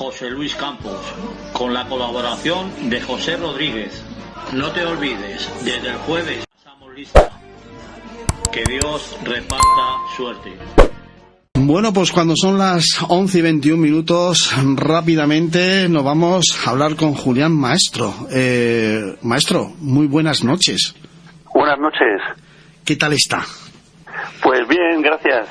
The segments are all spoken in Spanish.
José Luis Campos, con la colaboración de José Rodríguez. No te olvides, desde el jueves pasamos lista. Que Dios reparta suerte. Bueno, pues cuando son las 11:21, rápidamente nos vamos a hablar con Julián Maestro. Maestro, muy buenas noches. Buenas noches. ¿Qué tal está? Pues bien, gracias.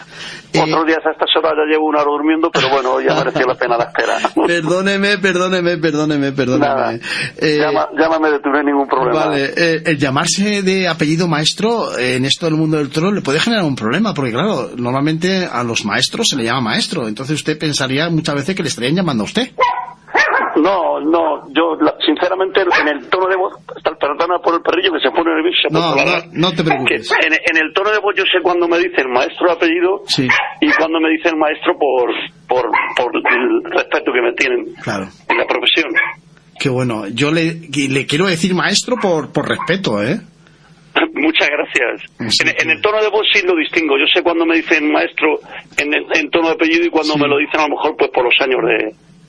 Otros días a estas horas ya llevo una hora durmiendo, pero bueno, ya mereció la pena la espera. Perdóneme. Nada, llámame de tu, no hay ningún problema. Vale, el llamarse de apellido Maestro en esto del mundo del toro le puede generar un problema, porque claro, normalmente a los maestros se le llama maestro, entonces usted pensaría muchas veces que le estarían llamando a usted. No, yo sinceramente en el tono de voz, perdona por el perrillo que se pone nervioso. No te preocupes. En el tono de voz yo sé cuando me dicen maestro de apellido, sí, y cuando me dicen maestro por el respeto que me tienen, claro, en la profesión. Qué bueno, yo le quiero decir maestro por respeto, ¿eh? Muchas gracias. Sí, en el tono de voz sí lo distingo. Yo sé cuando me dicen maestro en tono de apellido y cuando me lo dicen a lo mejor pues por los años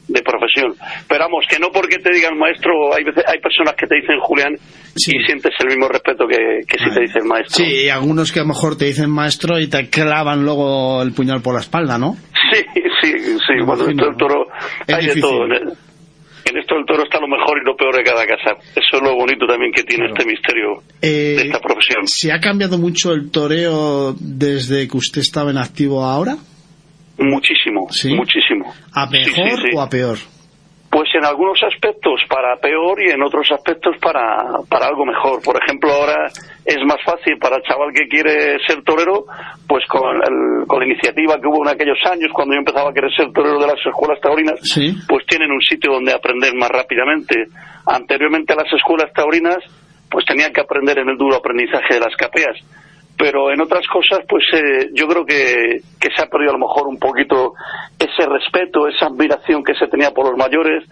de profesión. Pero vamos, que no porque te digan maestro, hay personas que te dicen Julián, sí, y sientes el mismo respeto que si te dicen maestro. Sí, algunos que a lo mejor te dicen maestro y te clavan luego el puñal por la espalda, ¿no? Sí. Bueno, esto del toro hay de todo. En esto del toro está lo mejor y lo peor de cada casa. Eso es lo bonito también que tiene este misterio de esta profesión. ¿Se ha cambiado mucho el toreo desde que usted estaba en activo ahora? Muchísimo, ¿sí? Muchísimo. ¿A mejor o a peor? Pues en algunos aspectos para peor y en otros aspectos para algo mejor. Por ejemplo, ahora es más fácil para el chaval que quiere ser torero, pues con la iniciativa que hubo en aquellos años, cuando yo empezaba a querer ser torero de las escuelas taurinas, ¿sí? Pues tienen un sitio donde aprender más rápidamente. Anteriormente las escuelas taurinas pues tenían que aprender en el duro aprendizaje de las capeas. Pero en otras cosas, pues yo creo que se ha perdido a lo mejor un poquito ese respeto, esa admiración que se tenía por los mayores.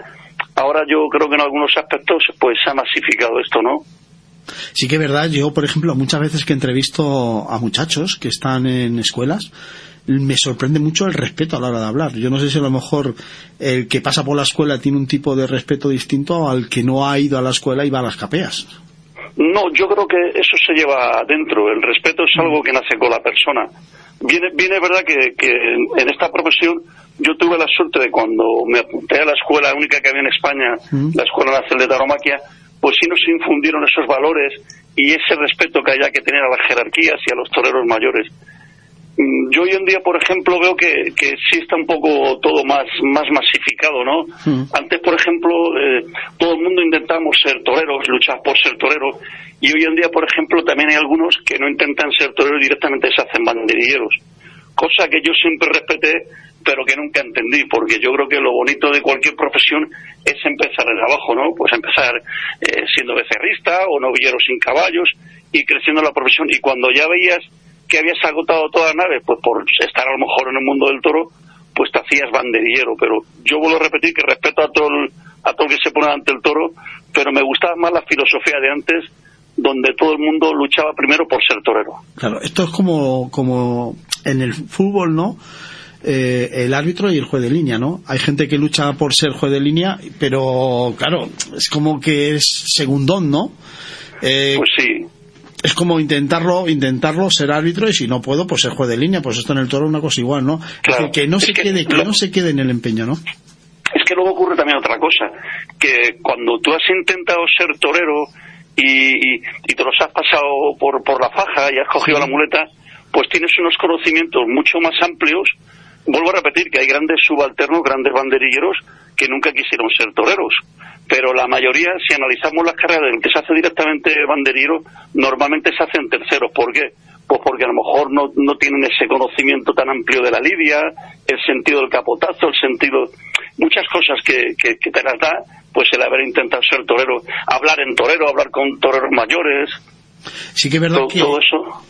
Ahora yo creo que en algunos aspectos pues se ha masificado esto, ¿no? Sí que es verdad. Yo, por ejemplo, muchas veces que entrevisto a muchachos que están en escuelas, me sorprende mucho el respeto a la hora de hablar. Yo no sé si a lo mejor el que pasa por la escuela tiene un tipo de respeto distinto al que no ha ido a la escuela y va a las capeas. No, yo creo que eso se lleva adentro. El respeto es algo que nace con la persona. Viene verdad que en esta profesión yo tuve la suerte de cuando me apunté a la escuela única que había en España, la Escuela Nacional de Tauromaquia, pues sí nos infundieron esos valores y ese respeto que haya que tener a las jerarquías y a los toreros mayores. Yo hoy en día, por ejemplo, veo que sí está un poco todo más masificado, ¿no? Antes, por ejemplo, todo el mundo intentamos ser toreros, luchar por ser toreros, y hoy en día, por ejemplo, también hay algunos que no intentan ser toreros y directamente se hacen banderilleros, cosa que yo siempre respeté, pero que nunca entendí, porque yo creo que lo bonito de cualquier profesión es empezar desde abajo, ¿no? Pues empezar siendo becerrista o novillero sin caballos y creciendo en la profesión, y cuando ya veías que habías agotado toda la nave, pues por estar a lo mejor en el mundo del toro, pues te hacías banderillero. Pero yo vuelvo a repetir que respeto a todo el que se pone ante el toro, pero me gustaba más la filosofía de antes, donde todo el mundo luchaba primero por ser torero. Claro, esto es como en el fútbol, ¿no? El árbitro y el juez de línea, ¿no? Hay gente que lucha por ser juez de línea, pero claro, es como que es segundón, ¿no? Pues sí. Es como intentarlo ser árbitro, y si no puedo, pues ser juez de línea. Pues esto en el toro es una cosa igual, ¿no? Claro, que no se quede en el empeño, ¿no? Es que luego ocurre también otra cosa, que cuando tú has intentado ser torero y te los has pasado por la faja y has cogido la muleta, pues tienes unos conocimientos mucho más amplios. Vuelvo a repetir que hay grandes subalternos, grandes banderilleros que nunca quisieron ser toreros, pero la mayoría, si analizamos las carreras del que se hace directamente banderillero, normalmente se hacen terceros. ¿Por qué? Pues porque a lo mejor no tienen ese conocimiento tan amplio de la lidia, el sentido del capotazo, el sentido, muchas cosas que te las da pues el haber intentado ser torero, hablar en torero, hablar con toreros mayores. Sí que es verdad todo eso.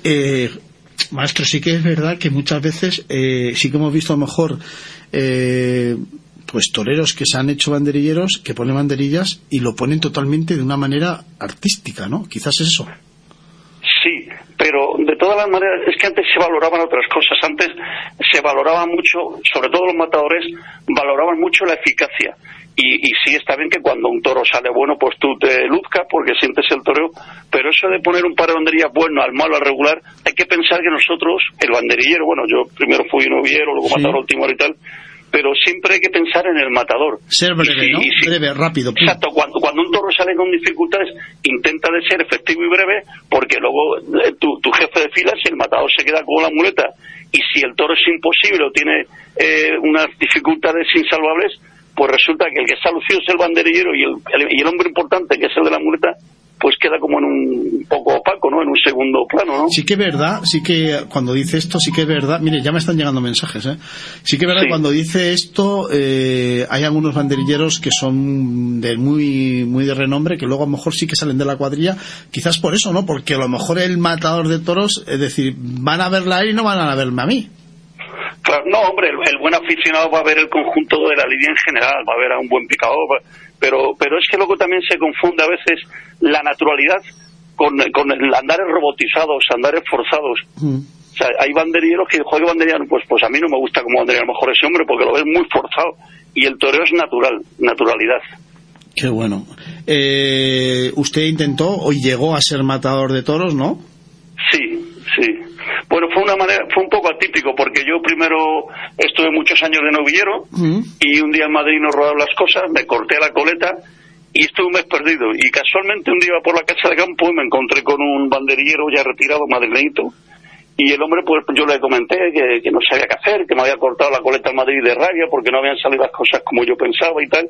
Maestro, sí que es verdad que muchas veces sí que hemos visto a lo mejor pues toreros que se han hecho banderilleros, que ponen banderillas y lo ponen totalmente de una manera artística, ¿no? Quizás es eso. Sí, pero de todas las maneras es que antes se valoraban otras cosas. Antes se valoraba mucho, sobre todo los matadores valoraban mucho la eficacia. Y sí, está bien que cuando un toro sale bueno, pues tú te luzcas porque sientes el toreo, pero eso de poner un par de banderillas bueno, al malo, al regular, hay que pensar que nosotros, el banderillero, bueno, yo primero fui novillero, luego matador último y tal, pero siempre hay que pensar en el matador. Ser breve, ¿no? Breve, rápido. Exacto, cuando un toro sale con dificultades, intenta de ser efectivo y breve, porque luego tu jefe de fila, si el matador se queda con la muleta, y si el toro es imposible o tiene unas dificultades insalvables, pues resulta que el que está lucido es el banderillero y el hombre importante, que es el de la muleta, pues queda como en un poco opaco, ¿no? En un segundo plano, ¿no? Sí que es verdad, sí que cuando dice esto, sí que es verdad. Mire, ya me están llegando mensajes, ¿eh? Sí que es verdad que cuando dice esto, hay algunos banderilleros que son muy de renombre, que luego a lo mejor sí que salen de la cuadrilla, quizás por eso, ¿no? Porque a lo mejor el matador de toros, es decir, van a verla a él y no van a verme a mí. Claro, no, hombre, el buen aficionado va a ver el conjunto de la lidia en general, va a ver a un buen picador, pero es que luego también se confunde a veces la naturalidad con andares robotizados, andares forzados. O sea, hay banderilleros que juegan banderillero, pues a mí no me gusta como banderillero a lo mejor ese hombre, porque lo ves muy forzado, y el toreo es naturalidad. Qué bueno. Usted intentó, o llegó a ser matador de toros, ¿no? Sí. Bueno, fue un poco atípico, porque yo primero estuve muchos años de novillero, y un día en Madrid nos rodaron las cosas, me corté la coleta y estuve un mes perdido, y casualmente un día iba por la casa de campo y me encontré con un banderillero ya retirado, madrileñito, y el hombre, pues yo le comenté que no sabía qué hacer, que me había cortado la coleta en Madrid de rabia porque no habían salido las cosas como yo pensaba y tal,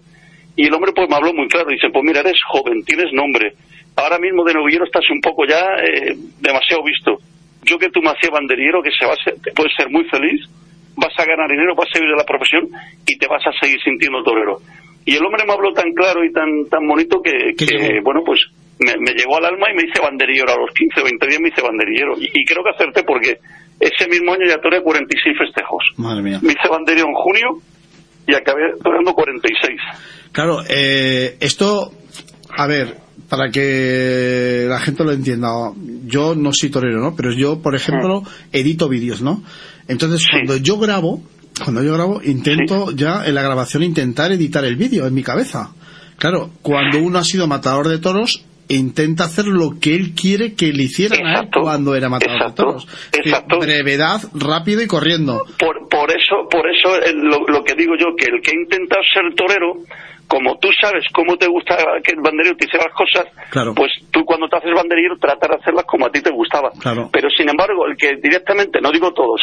y el hombre pues me habló muy claro, dice, pues mira, eres joven, tienes nombre, ahora mismo de novillero estás un poco ya demasiado visto. Yo que tú me hacías banderillero, que puedes ser muy feliz, vas a ganar dinero, vas a vivir de la profesión y te vas a seguir sintiendo torero. Y el hombre me habló tan claro y tan bonito que bueno, pues me llegó al alma y me hice banderillero. A los 15 o 20 días me hice banderillero. Y creo que acerté porque ese mismo año ya toreé 46 festejos. Madre mía. Me hice banderillero en junio y acabé toreando 46. Claro, esto, a ver, para que la gente lo entienda, yo no soy torero, ¿no? Pero yo, por ejemplo, edito vídeos, ¿no? Entonces, cuando yo grabo, intento ya en la grabación intentar editar el vídeo en mi cabeza. Claro, cuando uno ha sido matador de toros, intenta hacer lo que él quiere que le hicieran a él cuando era matador de toros. Brevedad, rápido y corriendo. Por eso lo que digo yo, que el que ha intentado ser torero, como tú sabes cómo te gusta que el banderillero te hiciera las cosas, pues tú cuando te haces banderillero tratas de hacerlas como a ti te gustaba. Pero sin embargo, el que directamente, no digo todos,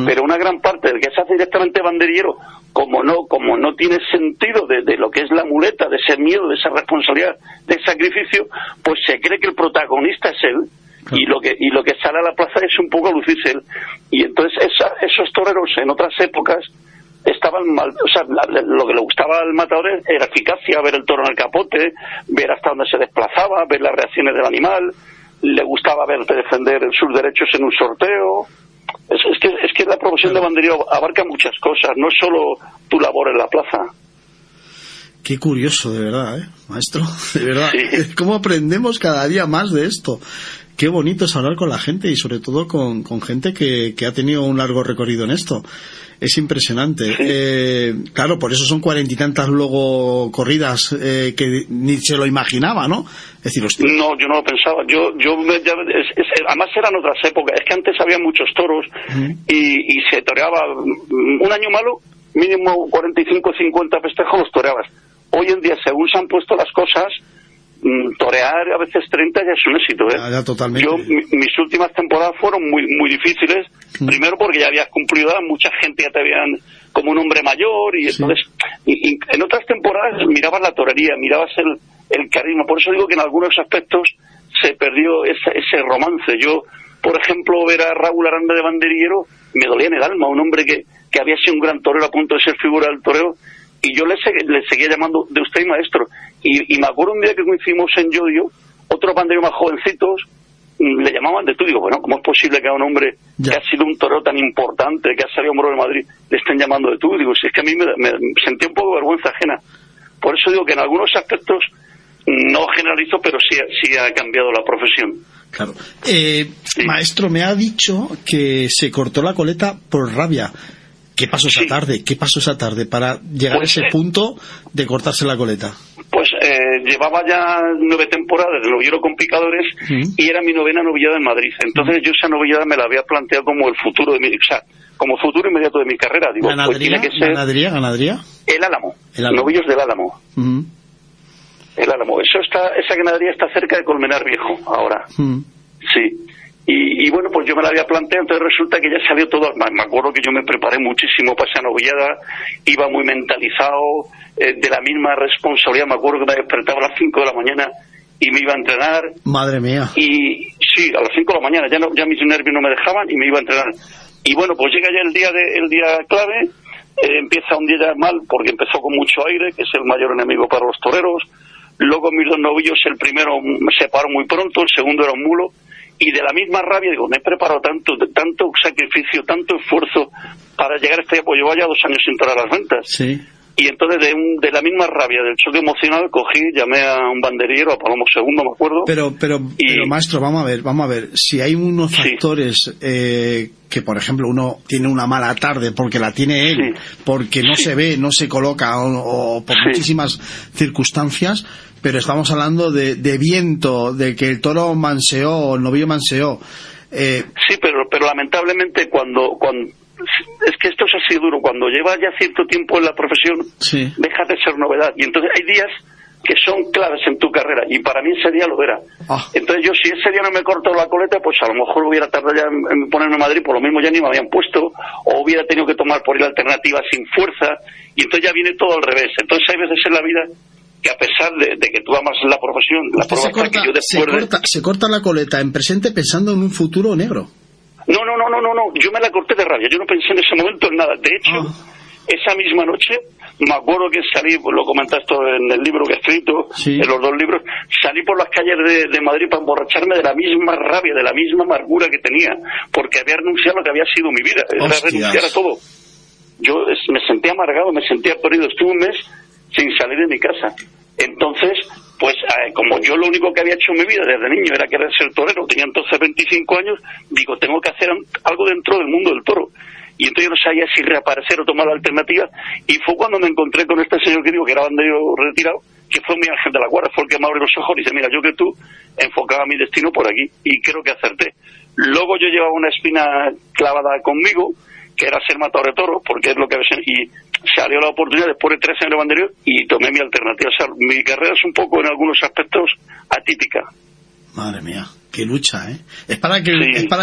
pero una gran parte del que se hace directamente banderillero, como no tiene sentido de lo que es la muleta, de ese miedo, de esa responsabilidad, de ese sacrificio, pues se cree que el protagonista es él. Y lo que sale a la plaza es un poco lucirse él. Y entonces esos toreros en otras épocas estaban mal, o sea, lo que le gustaba al matador era eficacia, ver el toro en el capote, ver hasta dónde se desplazaba, ver las reacciones del animal, le gustaba verte defender sus derechos en un sorteo. Es que la profesión de banderillero abarca muchas cosas, no es solo tu labor en la plaza. Qué curioso, de verdad, maestro, de verdad. ¿Cómo aprendemos cada día más de esto? Qué bonito es hablar con la gente y sobre todo con gente que ha tenido un largo recorrido en esto. Es impresionante. Claro, por eso son 40 y tantas luego corridas que ni se lo imaginaba, ¿no? Es decir, hostia. No, yo no lo pensaba. Además eran otras épocas. Es que antes había muchos toros y se toreaba un año malo, mínimo 45 o 50 festejos los toreabas. Hoy en día, según se han puesto las cosas, torear a veces 30 ya es un éxito, Ya, totalmente. Yo, mis últimas temporadas fueron muy muy difíciles, primero porque ya habías cumplido edad, mucha gente ya te veían como un hombre mayor, y entonces y en otras temporadas mirabas la torería, mirabas el carisma. Por eso digo que en algunos aspectos se perdió ese romance. Yo, por ejemplo, ver a Raúl Aranda de banderillero me dolía en el alma, un hombre que había sido un gran torero a punto de ser figura del toreo, y yo le seguía llamando de usted maestro. Y me acuerdo un día que coincidimos en Llodio, otros banderilleros más jovencitos le llamaban de tú. Digo, bueno, ¿cómo es posible que a un hombre que ha sido un torero tan importante, que ha salido hombre de Madrid, le estén llamando de tú? Digo, si es que a mí me sentí un poco de vergüenza ajena. Por eso digo que en algunos aspectos No generalizo, pero sí ha cambiado la profesión. Claro. Maestro, me ha dicho que se cortó la coleta por rabia. ¿Qué pasó esa tarde? ¿Qué pasó esa tarde para llegar a ese punto de cortarse la coleta? Pues llevaba ya 9 temporadas de novillero con picadores y era mi 9ª novillada en Madrid. Entonces yo esa novillada me la había planteado como el futuro de como futuro inmediato de mi carrera. Digo, pues tiene que ser ¿Ganadería? El Álamo. Novillos del Álamo. El Álamo. Esa ganadería está cerca de Colmenar Viejo ahora. Sí. Y bueno, pues yo me la había planteado, entonces resulta que ya salió todo. Me acuerdo que yo me preparé muchísimo para esa novillada, iba muy mentalizado, de la misma responsabilidad. Me acuerdo que me despertaba a las 5 de la mañana y me iba a entrenar. Madre mía. Y sí, a las 5 de la mañana, ya mis nervios no me dejaban y me iba a entrenar. Y bueno, pues llega ya el día clave, empieza un día ya mal porque empezó con mucho aire, que es el mayor enemigo para los toreros. Luego mis 2 novillos, el primero se paró muy pronto, el segundo era un mulo. Y de la misma rabia, digo, me he preparado tanto sacrificio, tanto esfuerzo para llegar a este día, pues llevo ya 2 años sin parar las ventas. Sí. Y entonces de la misma rabia, del choque emocional, llamé a un banderillero, a Palomo II, me acuerdo. Pero maestro, vamos a ver, si hay unos factores que, por ejemplo, uno tiene una mala tarde porque la tiene él, porque no se ve, no se coloca, o por muchísimas circunstancias, pero estamos hablando de viento, de que el toro manseó, el novillo manseó. Sí, pero lamentablemente cuando es que esto es así duro, cuando llevas ya cierto tiempo en la profesión, deja de ser novedad, y entonces hay días que son claves en tu carrera, y para mí ese día lo era. Entonces yo, si ese día no me corto la coleta, pues a lo mejor hubiera tardado ya en ponerme en Madrid, por lo mismo ya ni me habían puesto, o hubiera tenido que tomar por ir alternativa sin fuerza, y entonces ya viene todo al revés. Entonces hay veces en la vida que a pesar de que tú amas la profesión, la prueba está que yo después se corta la coleta en presente pensando en un futuro negro. No, yo me la corté de rabia, yo no pensé en ese momento en nada. De hecho, esa misma noche, me acuerdo que salí, lo comentaste en el libro que he escrito, en los 2 libros, salí por las calles de Madrid para emborracharme de la misma rabia, de la misma amargura que tenía, porque había renunciado a lo que había sido mi vida, era renunciar a todo. Yo me sentía amargado, me sentía perdido, estuve un mes sin salir de mi casa. Entonces, pues como yo lo único que había hecho en mi vida desde niño era querer ser torero, tenía entonces 25 años, digo, tengo que hacer algo dentro del mundo del toro. Y entonces yo no sabía si reaparecer o tomar la alternativa, y fue cuando me encontré con este señor que digo que era banderillero retirado, que fue mi ángel de la guarda, fue el que me abrió los ojos y dice, mira, yo que tú enfocaba mi destino por aquí, y creo que acerté. Luego yo llevaba una espina clavada conmigo, que era ser matador de toros, porque es lo que y salió la oportunidad después de 3 años de banderillero y tomé mi alternativa. O sea, mi carrera es un poco en algunos aspectos atípica. Madre mía, qué lucha, ¿eh? Es para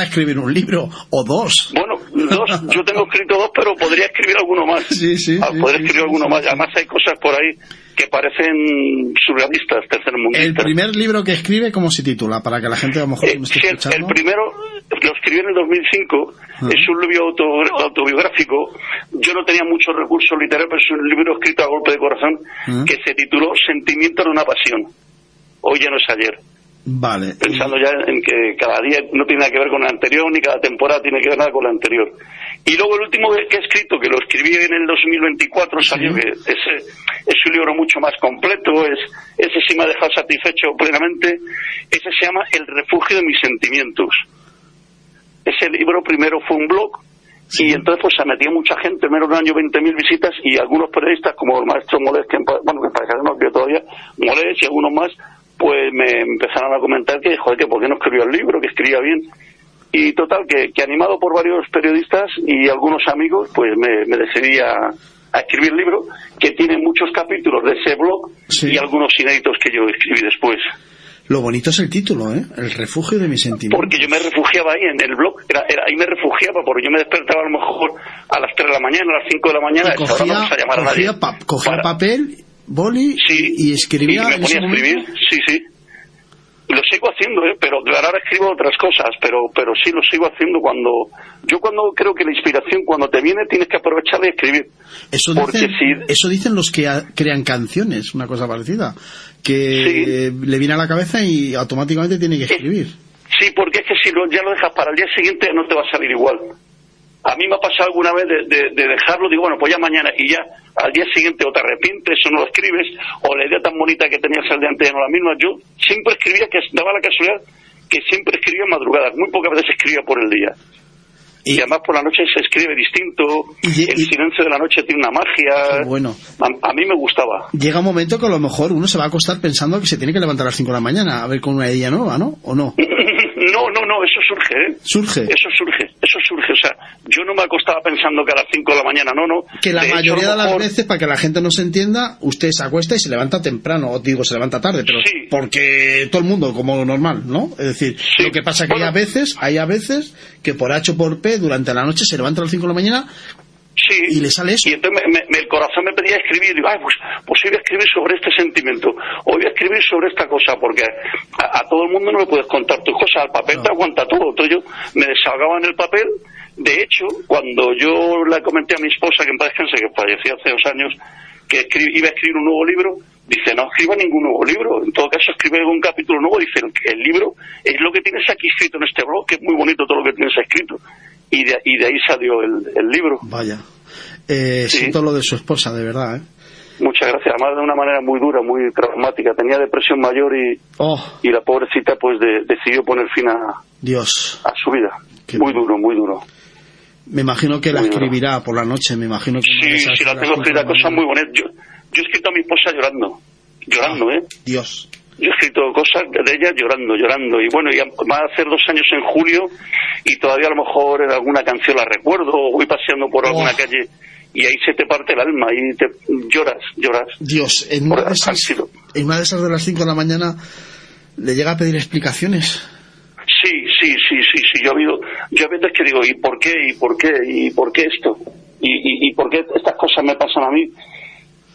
escribir un libro o 2. Bueno, 2, yo tengo escrito 2, pero podría escribir alguno más. Podría escribir alguno más. Además hay cosas por ahí que parecen surrealistas, tercermundistas. ¿El primer libro que escribe cómo se titula? Para que la gente a lo mejor me esté escuchando. El primero lo escribí en el 2005, es un libro autobiográfico. Yo no tenía muchos recursos literarios, pero es un libro escrito a golpe de corazón que se tituló Sentimientos de una pasión. Hoy ya no es ayer. Vale. Pensando ya en que cada día no tiene nada que ver con el anterior, ni cada temporada tiene que ver nada con la anterior. Y luego el último que he escrito, que lo escribí en el 2024, salió, que ese es un libro mucho más completo, ese sí me ha dejado satisfecho plenamente. Ese se llama El refugio de mis sentimientos. Ese libro primero fue un blog, y entonces pues se metió mucha gente, en menos de un año 20.000 visitas, y algunos periodistas como el maestro Molés, que parece que no escribe todavía, Molés y algunos más, pues me empezaron a comentar que, joder, que por qué no escribió el libro, que escribía bien. Y total, que animado por varios periodistas y algunos amigos, pues me decidí a escribir el libro, que tiene muchos capítulos de ese blog y algunos inéditos que yo escribí después. Lo bonito es el título, ¿eh? El refugio de mis sentimientos. Porque yo me refugiaba ahí en el blog, ahí me refugiaba, porque yo me despertaba a lo mejor a las 3 de la mañana, a las 5 de la mañana, cogía papel, boli y escribía. Y me ponía a escribir, sí. Y lo sigo haciendo, pero ahora escribo otras cosas, pero sí lo sigo haciendo cuando creo que la inspiración cuando te viene tienes que aprovecharla y escribir. Eso dicen los que crean canciones, una cosa parecida, que le viene a la cabeza y automáticamente tiene que escribir. Sí, porque es que si ya lo dejas para el día siguiente no te va a salir igual. A mí me ha pasado alguna vez de dejarlo, digo, bueno, pues ya mañana, y ya al día siguiente o te arrepientes o no lo escribes, o la idea tan bonita que tenías el día antes ya no la misma. Yo siempre escribía, que daba la casualidad que siempre escribía en madrugadas, muy pocas veces escribía por el día. Y además por la noche se escribe distinto, el silencio de la noche tiene una magia. Bueno, a mí me gustaba. Llega un momento que a lo mejor uno se va a acostar pensando que se tiene que levantar a las 5 de la mañana a ver con una idea nueva, ¿no? ¿O no? No, eso surge, ¿eh? Eso surge, o sea, yo no me acostaba pensando que a las 5 de la mañana, no. Que la mayoría de las veces, para que la gente no se entienda, usted se acuesta y se levanta temprano, o digo, se levanta tarde, pero sí, porque todo el mundo, como normal, ¿no? Es decir, sí, lo que pasa es que hay a veces que por H o por P, durante la noche se levanta a las 5 de la mañana. Sí, y le sale eso. Y entonces el corazón me pedía escribir, y digo, pues hoy voy a escribir sobre este sentimiento, hoy voy a escribir sobre esta cosa, porque a todo el mundo no le puedes contar tus cosas, al papel te aguanta todo. Entonces yo me desahogaba en el papel. De hecho, cuando yo le comenté a mi esposa, que en paz descanse, que falleció hace 2 años, que iba a escribir un nuevo libro, dice, no escriba ningún nuevo libro, en todo caso escribe un capítulo nuevo. Dice, el libro es lo que tienes aquí escrito en este blog, que es muy bonito todo lo que tienes escrito. Y de ahí salió el libro. Vaya. Siento lo de su esposa, de verdad, ¿eh? Muchas gracias. Además, de una manera muy dura, muy traumática. Tenía depresión mayor y la pobrecita pues decidió poner fin a su vida. Muy duro. Me imagino que la escribirá por la noche, me imagino que... Sí, la tengo escrita, cosas muy bonitas. Yo he escrito a mi esposa llorando, ¿eh? Dios. Yo he escrito cosas de ella llorando, y bueno, ya va a hacer 2 años en julio, y todavía a lo mejor en alguna canción la recuerdo, o voy paseando por alguna calle, y ahí se te parte el alma, y te lloras. Dios, en una de esas de las 5 de la mañana, ¿le llega a pedir explicaciones? Sí, yo ha habido veces que digo, ¿y por qué esto? ¿Y por qué estas cosas me pasan a mí?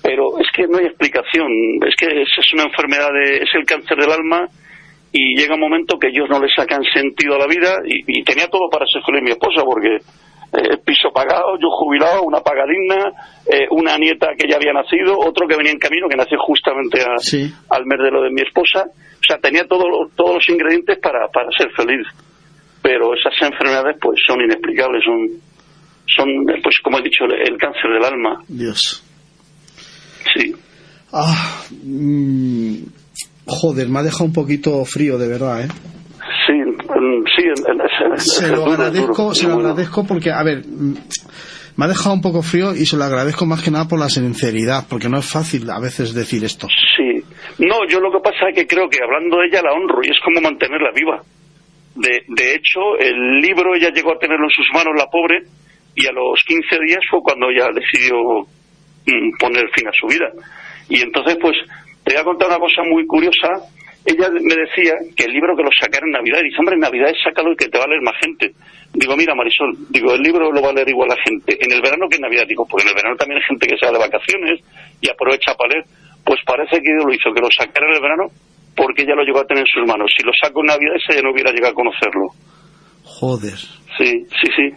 Pero es que no hay explicación, es que es una enfermedad, es el cáncer del alma, y llega un momento que ellos no le sacan sentido a la vida, y tenía todo para ser feliz mi esposa, porque piso pagado, yo jubilado, una paga digna, una nieta que ya había nacido, otro que venía en camino, que nació justamente al mes de lo de mi esposa. O sea, tenía todos los ingredientes para ser feliz, pero esas enfermedades pues son inexplicables, son pues como he dicho, el cáncer del alma. Dios. Sí. Joder, me ha dejado un poquito frío, de verdad, ¿eh? Sí. Se lo agradezco porque, a ver, me ha dejado un poco frío y se lo agradezco más que nada por la sinceridad, porque no es fácil a veces decir esto. Sí. No, yo lo que pasa es que creo que hablando de ella la honro, y es como mantenerla viva. De hecho, el libro ella llegó a tenerlo en sus manos, la pobre, y a los 15 días fue cuando ella decidió poner fin a su vida. Y entonces pues te voy a contar una cosa muy curiosa. Ella me decía que el libro que lo sacara en Navidad, y dice, hombre, en Navidad sácalo y que te va a leer más gente. Digo, mira, Marisol, el libro lo va a leer igual la gente en el verano que en Navidad. Digo, porque en el verano también hay gente que se va de vacaciones y aprovecha para leer. Pues parece que lo hizo, que lo sacara en el verano, porque ella lo llegó a tener en sus manos. Si lo saco en Navidad, ella no hubiera llegado a conocerlo. Joder. Sí.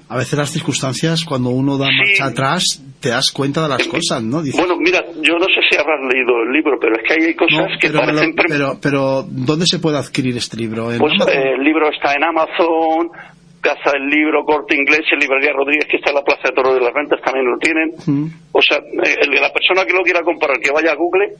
A veces las circunstancias, cuando uno da marcha atrás, te das cuenta de las cosas, ¿no? Dices, bueno, mira, yo no sé si habrás leído el libro, pero es que hay cosas que parecen... Pero, ¿dónde se puede adquirir este libro? Pues el libro está en Amazon, Casa del Libro, Corte Inglés, en Librería Rodríguez, que está en la Plaza de Toros de las Ventas, también lo tienen. O sea, la persona que lo quiera comprar, que vaya a Google...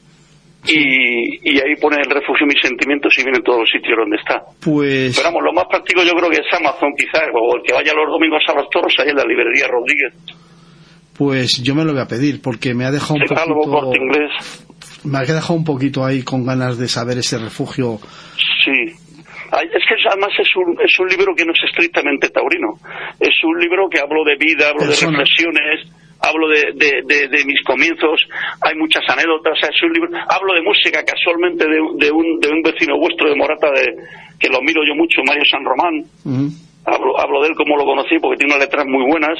Y ahí pone El refugio de mis sentimientos y viene todos los sitios donde está. Pues... Pero vamos, lo más práctico yo creo que es Amazon, quizás, o el que vaya los domingos a los toros, ahí en la Librería Rodríguez. Pues yo me lo voy a pedir, porque me ha dejado un poquito... Corte Inglés. Me ha dejado un poquito ahí con ganas de saber ese refugio. Sí. Es que además es un libro que no es estrictamente taurino. Es un libro que hablo de vida, hablo de reflexiones... Hablo de mis comienzos, hay muchas anécdotas, es un libro, hablo de música casualmente de un vecino vuestro de Morata, que lo miro yo mucho, Mario San Román. Hablo de él como lo conocí, porque tiene unas letras muy buenas,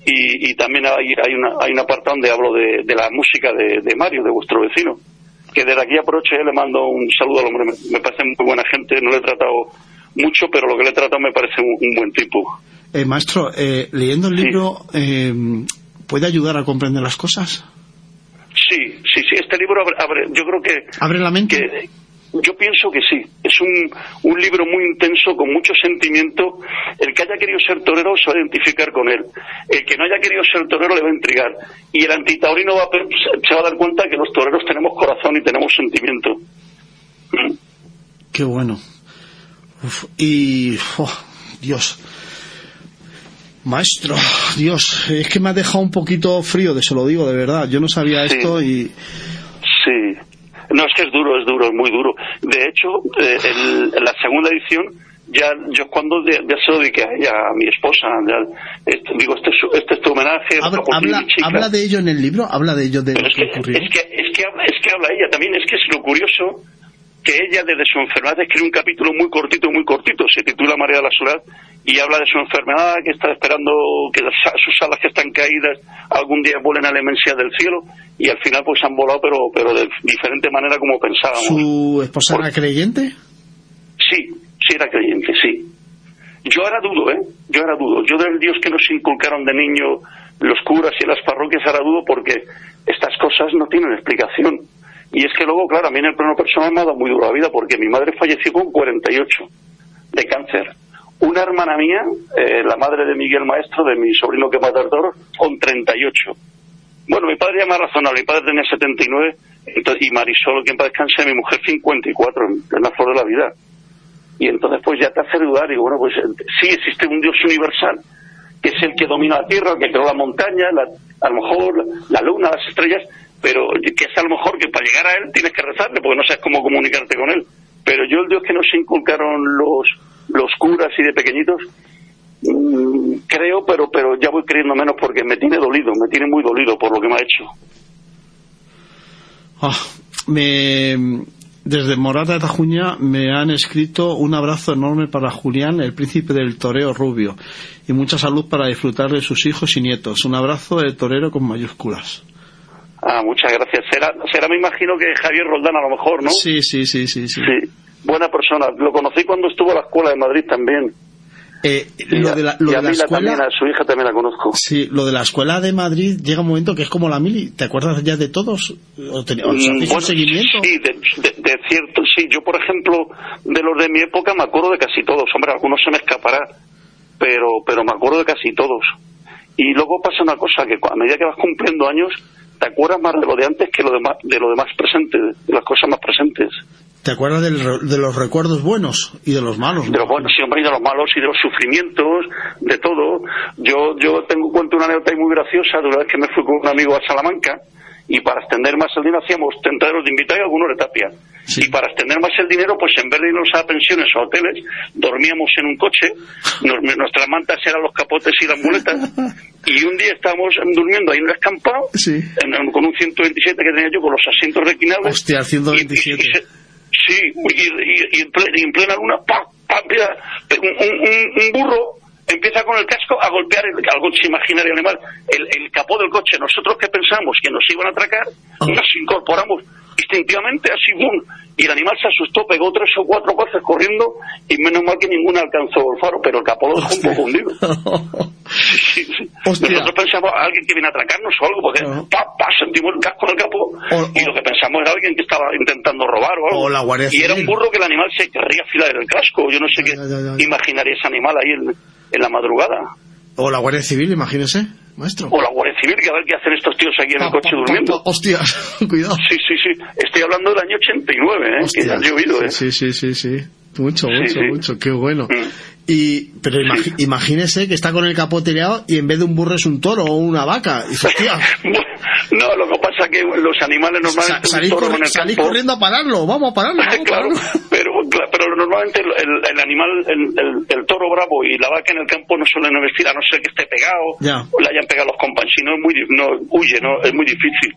y también hay un apartado donde hablo de la música de Mario, de vuestro vecino, que desde aquí aprovecho y le mando un saludo al hombre. Me parece muy buena gente, no le he tratado mucho, pero lo que le he tratado me parece un buen tipo. Maestro, leyendo el libro... ¿puede ayudar a comprender las cosas? Sí, este libro abre, yo creo que... ¿Abre la mente? Yo pienso que sí, es un libro muy intenso, con mucho sentimiento. El que haya querido ser torero se va a identificar con él, el que no haya querido ser torero le va a intrigar, y el antitaurino se va a dar cuenta que los toreros tenemos corazón y tenemos sentimiento. Qué bueno. Dios, maestro, Dios, es que me ha dejado un poquito frío, se lo digo de verdad, yo no sabía esto y... Sí. No, es que es duro, es muy duro. De hecho, en la segunda edición, ya yo cuando ya se lo dediqué a mi esposa, digo, este es tu homenaje. ¿Habla de ello en el libro? ¿Habla de ello de lo que ocurrió? Es que habla ella también, es que es lo curioso, que ella desde su enfermedad escribe un capítulo muy cortito, se titula María de la Soledad, y habla de su enfermedad, que está esperando que sus alas que están caídas algún día vuelen a la inmensidad del cielo, y al final pues han volado, pero de diferente manera como pensábamos. ¿Su esposa era creyente? Sí, era creyente, sí. Yo ahora dudo. Yo del Dios que nos inculcaron de niño los curas y las parroquias ahora dudo, porque estas cosas no tienen explicación. Y es que luego, claro, a mí en el plano personal me ha dado muy duro la vida, porque mi madre falleció con 48 de cáncer. Una hermana mía, la madre de Miguel Maestro, de mi sobrino que mata al toro, con 38. Bueno, mi padre ya más razonable, mi padre tenía 79, y Marisol, que en paz descanse, mi mujer 54, en la flor de la vida. Y entonces pues ya te hace dudar, y bueno, pues sí existe un Dios universal, que es el que domina la tierra, el que creó la montaña, a lo mejor la luna, las estrellas, pero que es a lo mejor que para llegar a él tienes que rezarle, porque no sabes cómo comunicarte con él. Pero yo el Dios que nos inculcaron los curas y de pequeñitos, creo, pero ya voy creyendo menos, porque me tiene muy dolido por lo que me ha hecho. Desde Morata de Tajuña me han escrito: un abrazo enorme para Julián, el príncipe del toreo rubio, y mucha salud para disfrutar de sus hijos y nietos. Un abrazo de torero con mayúsculas. Muchas gracias. Será, me imagino que Javier Roldán, a lo mejor, ¿no? Sí. Buena persona. Lo conocí cuando estuvo a la escuela de Madrid también. Lo de la escuela también, a su hija también la conozco. Sí, lo de la escuela de Madrid llega un momento que es como la mili. ¿Te acuerdas ya de todos? ¿O hacéis un seguimiento? Sí, de cierto, sí. Yo, por ejemplo, de los de mi época me acuerdo de casi todos. Hombre, algunos se me escapará, pero me acuerdo de casi todos. Y luego pasa una cosa, que a medida que vas cumpliendo años, te acuerdas más de lo de antes que de lo demás presente, de las cosas más presentes. ¿Te acuerdas de los recuerdos buenos y de los malos? De los buenos, sí, hombre, y de los malos y de los sufrimientos, de todo. Yo cuento una anécdota muy graciosa de una vez que me fui con un amigo a Salamanca, y para extender más el dinero hacíamos tentaderos de invitado y algunos de tapia. Sí. Y para extender más el dinero, pues en vez de irnos a pensiones o hoteles, dormíamos en un coche, nuestras mantas eran los capotes y las muletas, y un día estábamos durmiendo ahí en un escampado, con un 127 que tenía yo, con los asientos reclinables. Hostia, 127. Y en plena luna, un burro empieza con el casco a golpear al coche imaginario animal, el capó del coche. Nosotros que pensamos que nos iban a atracar, nos incorporamos instintivamente así, ¡bum! Y el animal se asustó, pegó 3 o 4 veces corriendo, y menos mal que ninguna alcanzó el faro, pero el capó lo dejó un poco hundido. Sí. Nosotros pensamos alguien que viene a atracarnos o algo, porque sentimos el casco en el capó, y lo que pensamos era alguien que estaba intentando robar o algo. O la Guardia Civil. Y era un burro que el animal se querría afilar el casco. Yo no sé qué imaginaría ese animal ahí en la madrugada. O la Guardia Civil, imagínese, maestro. O la Guardia Civil, que a ver qué hacen estos tíos aquí en el coche durmiendo. Hostias, cuidado. Sí. Estoy hablando del año 89, que ha llovido, Sí. Mucho, qué bueno. Pero imagínese que está con el capó tirado y en vez de un burro es un toro o una vaca. Y hostia. No, lo que pasa es que los animales normalmente salís corriendo a pararlo, vamos a pararlo. Claro, pero normalmente el animal, el toro bravo y la vaca en el campo no suelen vestir, a no ser que esté pegado o le hayan pegado los compañeros, si no es muy difícil.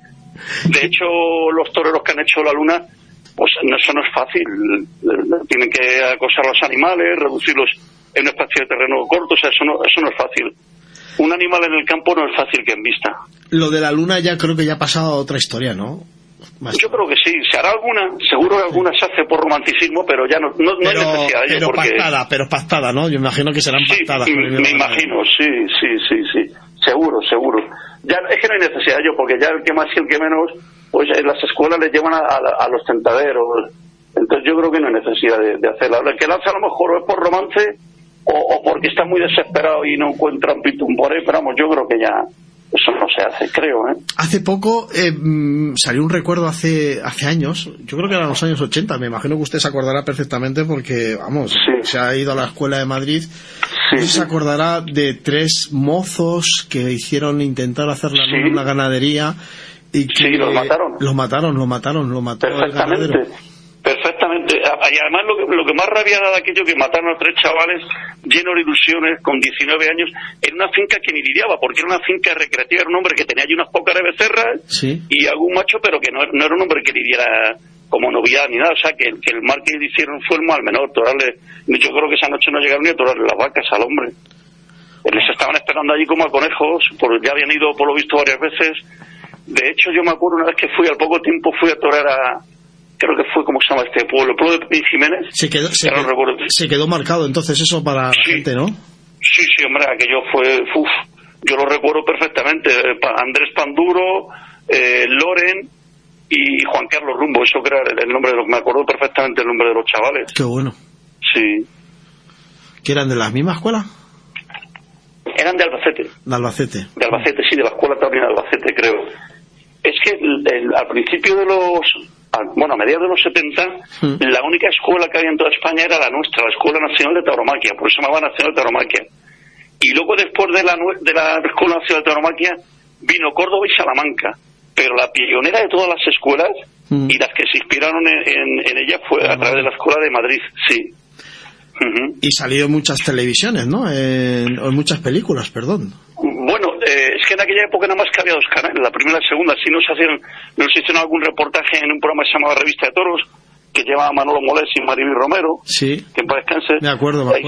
De hecho, los toreros que han hecho la luna, pues eso no es fácil. Tienen que acosar a los animales, reducirlos en un espacio de terreno corto, o sea, eso no es fácil. Un animal en el campo no es fácil que en vista. Lo de la luna ya creo que ya ha pasado a otra historia, ¿no? Yo creo que sí, se hará alguna, seguro que alguna se hace por romanticismo, pero ya no hay necesidad de ello. Pero pactada, ¿no? Yo imagino que serán pactadas. Me imagino, sí. Seguro. Ya es que no hay necesidad de ello, porque ya el que más y el que menos, pues en las escuelas les llevan a los tentaderos. Entonces yo creo que no hay necesidad de hacerla. El que lanza a lo mejor es por romance o porque está muy desesperado y no encuentra un pitum por ahí, pero vamos, yo creo que ya eso no se hace, creo, ¿eh? Hace poco salió un recuerdo hace años, yo creo que eran los años 80, me imagino que usted se acordará perfectamente porque, vamos, Sí. se ha ido a la escuela de Madrid. Sí, No sé si se sí. acordará de 3 mozos que intentar hacer la Sí. luz en una ganadería y que Sí, los mataron. Lo mató el ganadero. Perfectamente. Y además lo que más rabia da de aquello que mataron a 3 chavales llenos de ilusiones con 19 años en una finca que ni lidiaba, porque era una finca recreativa, era un hombre que tenía allí unas pocas de becerras Sí. y algún macho, pero que no era un hombre que lidiara como novedad ni nada, o sea que el mal que hicieron fue el mal menor, torarle. Yo creo que esa noche no llegaron ni a torarle las vacas al hombre. Les estaban esperando allí como a conejos, ya habían ido por lo visto varias veces. De hecho yo me acuerdo una vez que al poco tiempo fui a torar creo que fue, ¿cómo se llama este pueblo? El pueblo de Pin Jiménez. Se quedó marcado entonces eso para la gente, ¿no? Sí, hombre, aquello fue, yo lo recuerdo perfectamente. Andrés Panduro, Loren y Juan Carlos Rumbo, eso que era el nombre me acuerdo perfectamente el nombre de los chavales. Qué bueno. Sí. ¿Que eran de la misma escuela? Eran de Albacete. De Albacete. De Albacete, sí, de la Escuela Taurina de Albacete, creo. Es que al principio a mediados de los 70, la única escuela que había en toda España era la nuestra, la Escuela Nacional de Tauromaquia, por eso se llamaba Nacional de Tauromaquia. Y luego después de la Escuela Nacional de Tauromaquia vino Córdoba y Salamanca, pero la pionera de todas las escuelas y las que se inspiraron en ella fue a través de la Escuela de Madrid, sí. Y salió en muchas televisiones, ¿no? En muchas películas, perdón. Bueno, es que en aquella época nada más que había 2 canales, la primera y la segunda. Sí nos hicieron algún reportaje en un programa que se llamaba Revista de Toros, que llevaba Manolo Molés y Maribel Romero, sí, que en paz descanse. Me acuerdo. Ahí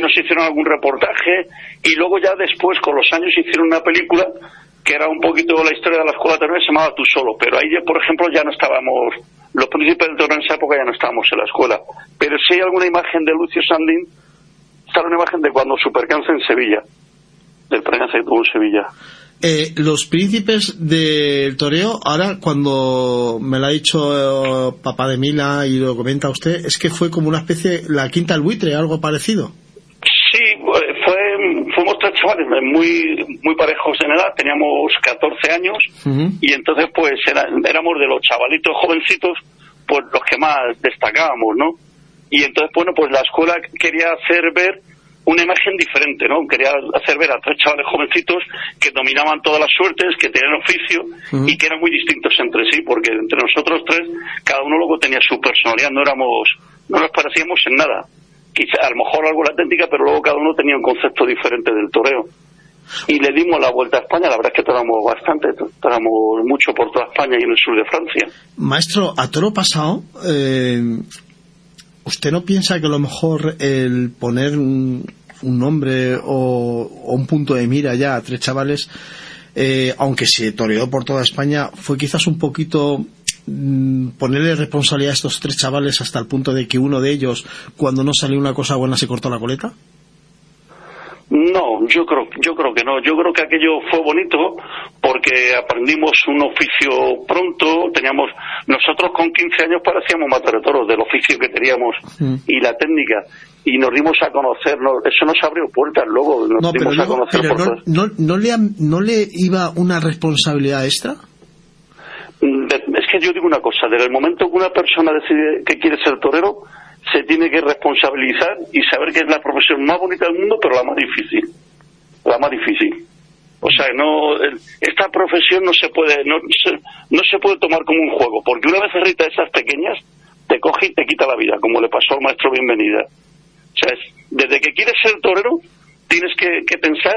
nos hicieron algún reportaje, y luego ya después, con los años, hicieron una película que era un poquito la historia de la Escuela Taurina, se llamaba Tú Solo, pero ahí, por ejemplo, ya no estábamos, los príncipes del toro en esa época ya no estábamos en la escuela. Pero sí hay alguna imagen de Lucio Sandín, está una imagen de cuando Supercanza en Sevilla, del precanza que tuvo en Sevilla. Los príncipes del toreo, ahora cuando me lo ha dicho papá de Mila y lo comenta usted, es que fue como una especie, la quinta del buitre, algo parecido. Sí, fuimos 3 chavales muy parejos en edad, teníamos 14 años y entonces pues éramos de los chavalitos jovencitos pues los que más destacábamos, ¿no? Y entonces bueno, pues la escuela quería hacer ver una imagen diferente, ¿no? Quería hacer ver a 3 chavales jovencitos que dominaban todas las suertes, que tenían oficio y que eran muy distintos entre sí, porque entre nosotros 3 cada uno luego tenía su personalidad, no nos parecíamos en nada. Quizá a lo mejor algo la técnica, pero luego cada uno tenía un concepto diferente del toreo. Y le dimos la vuelta a España, la verdad es que toramos bastante, toramos mucho por toda España y en el sur de Francia. Maestro, a toro pasado, ¿usted no piensa que a lo mejor el poner un nombre o un punto de mira ya a 3 chavales, aunque se toreó por toda España, fue quizás un poquito ponerle responsabilidad a estos 3 chavales hasta el punto de que uno de ellos, cuando no salió una cosa buena, se cortó la coleta? No, yo creo que no. Yo creo que aquello fue bonito porque aprendimos un oficio pronto. Nosotros con 15 años parecíamos matadoros del oficio que teníamos y la técnica, y nos dimos a conocernos. Eso nos abrió puertas luego. Nos dimos a conocer por ¿No le iba una responsabilidad extra? Es que yo digo una cosa, desde el momento que una persona decide que quiere ser torero, se tiene que responsabilizar y saber que es la profesión más bonita del mundo, pero la más difícil. O sea, esta profesión no se puede tomar como un juego, porque una becerrita de esas pequeñas te coge y te quita la vida, como le pasó al maestro Bienvenida. O sea, desde que quieres ser torero, tienes que pensar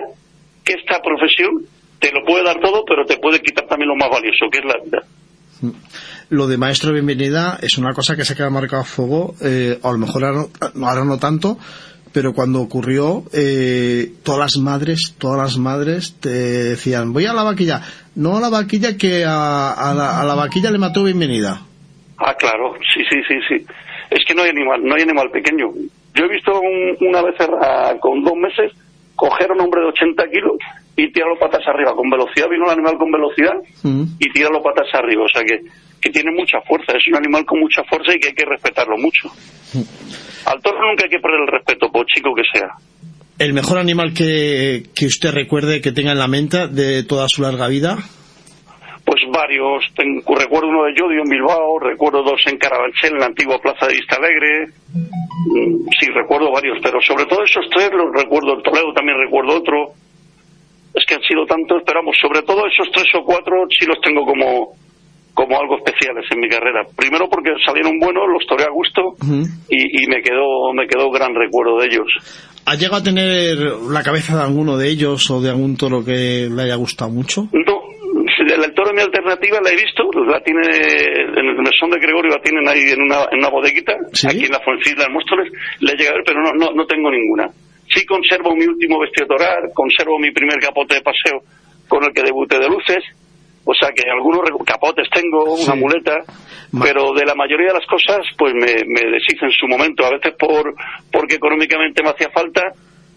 que esta profesión te lo puede dar todo, pero te puede quitar también lo más valioso, que es la vida. Lo de maestro Bienvenida es una cosa que se queda marcado a fuego, a lo mejor ahora no tanto, pero cuando ocurrió, todas las madres te decían, voy a la vaquilla, no a la vaquilla, que a la vaquilla le mató Bienvenida. Ah, claro, sí. Es que no hay animal pequeño. Yo he visto una becerra con 2 meses coger a un hombre de 80 kilos y tirarlo patas arriba. Con velocidad, vino el animal con velocidad y tirarlo patas arriba. O sea que que tiene mucha fuerza, es un animal con mucha fuerza y que hay que respetarlo mucho. Al toro nunca hay que perder el respeto, por chico que sea. ¿El mejor animal que usted recuerde que tenga en la mente de toda su larga vida? Pues varios. Recuerdo uno de Llodio en Bilbao, recuerdo dos en Carabanchel, en la antigua Plaza de Vista Alegre. Sí, recuerdo varios, pero sobre todo esos tres los recuerdo. En Toledo también recuerdo otro. Es que han sido tantos, pero vamos, sobre todo esos 3 o 4 sí los tengo como algo especiales en mi carrera. Primero porque salieron buenos, los toreé a gusto y me quedó gran recuerdo de ellos. ¿Ha llegado a tener la cabeza de alguno de ellos o de algún toro que le haya gustado mucho? No, el toro de mi alternativa la he visto, la tiene en el mesón de Gregorio, la tienen ahí en una bodeguita, ¿sí? Aquí en la Fuencisla de Móstoles, la he llegado a ver, pero no tengo ninguna. Sí conservo mi último vestido toral, conservo mi primer capote de paseo con el que debuté de luces, o sea que algunos capotes tengo, una muleta, pero de la mayoría de las cosas pues me deshice en su momento, a veces porque económicamente me hacía falta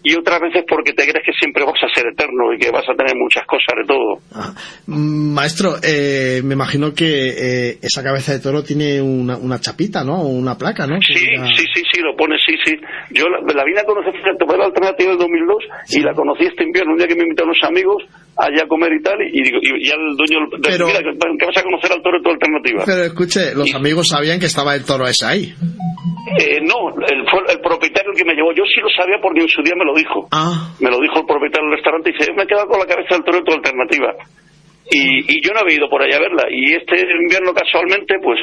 y otras veces porque te crees que siempre vas a ser eterno y que vas a tener muchas cosas de todo. Maestro, me imagino que esa cabeza de toro tiene una chapita, ¿no? O una placa, ¿no? Sí, lo pone, sí. Yo la vine a conocer por la alternativa del 2002 y la conocí este invierno, un día que me invitaron unos amigos allá a comer y tal, y digo, y ya el dueño mira, que vas a conocer al toro de tu alternativa. Pero escuche, los amigos sabían que estaba el toro ese ahí. No, el propietario que me llevó, yo sí lo sabía porque en su día me lo dijo. Me lo dijo el propietario del restaurante y dice, me he quedado con la cabeza del toro de tu alternativa. Y yo no había ido por allá a verla. Y este invierno casualmente, pues,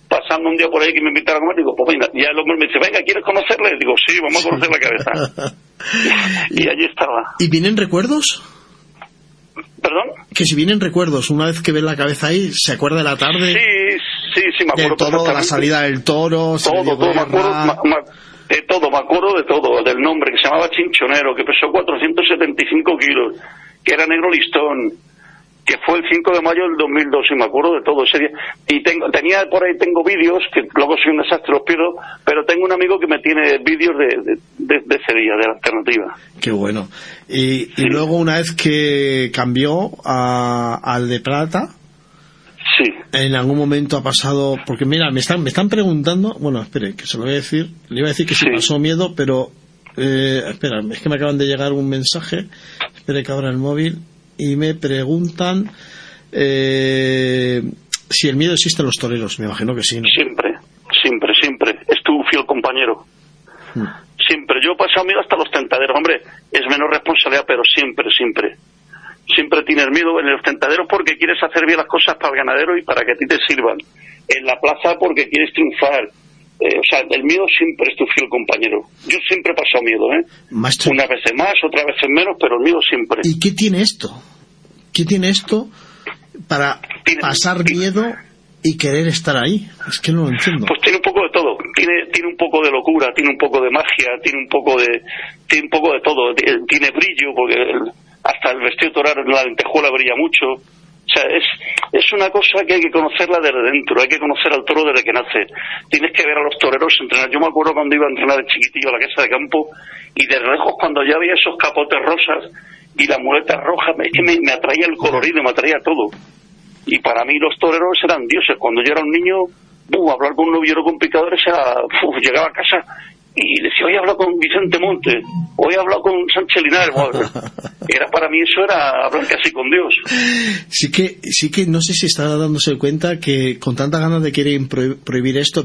pasando un día por ahí que me invitaron a comer, digo, pues venga, ya el hombre me dice, venga, ¿quieres conocerle? Digo, sí, vamos a conocer la cabeza. Y allí estaba. ¿Y vienen recuerdos? ¿Perdón? Que si vienen recuerdos, una vez que ve la cabeza ahí, ¿se acuerda de la tarde? Sí, me acuerdo. De todo, de la salida del toro, todo, me acuerdo de todo, del nombre, que se llamaba Chinchonero, que pesó 475 kilos, que era negro listón, que fue el 5 de mayo del 2002, y me acuerdo de todo ese día. Y tengo vídeos, que luego soy un desastre, los pierdo, pero tengo un amigo que me tiene vídeos de ese día, de la alternativa. Qué bueno. Y luego, una vez que cambió al de plata, sí, en algún momento ha pasado, porque mira, me están preguntando, bueno, espere, que se lo voy a decir, le iba a decir que sí pasó miedo, pero espera, es que me acaban de llegar un mensaje, espere que abra el móvil, y me preguntan si el miedo existe en los toreros. Me imagino que sí, ¿no? Siempre, es tu fiel compañero. Siempre, yo he pasado miedo hasta los tentaderos, hombre, es menos responsabilidad, pero siempre tienes miedo en los tentaderos porque quieres hacer bien las cosas para el ganadero y para que a ti te sirvan. En la plaza porque quieres triunfar. O sea, el miedo siempre es tu fiel compañero. Yo siempre he pasado miedo, Maestro, unas veces más, otras veces menos, pero el miedo siempre. ¿Y qué tiene esto? ¿Qué tiene esto para pasar miedo y querer estar ahí? Es que no lo entiendo. Pues tiene un poco de todo. Tiene un poco de locura, tiene un poco de magia, tiene un poco de todo. Tiene brillo, porque hasta el vestido toral, la lentejuela brilla mucho. O sea, es una cosa que hay que conocerla desde dentro, hay que conocer al toro desde que nace. Tienes que ver a los toreros entrenar. Yo me acuerdo cuando iba a entrenar de chiquitillo a la casa de campo y de lejos cuando ya veía esos capotes rosas y la muleta roja, es que me atraía el colorido, me atraía todo. Y para mí los toreros eran dioses. Cuando yo era un niño, hablar con un novillero con picadores era... llegaba a casa y decía, hoy he hablado con Vicente Monte, hoy he hablado con Sánchez Linares. Para mí eso era hablar casi con Dios. Sí que no sé si está dándose cuenta que con tanta ganas de querer prohibir esto,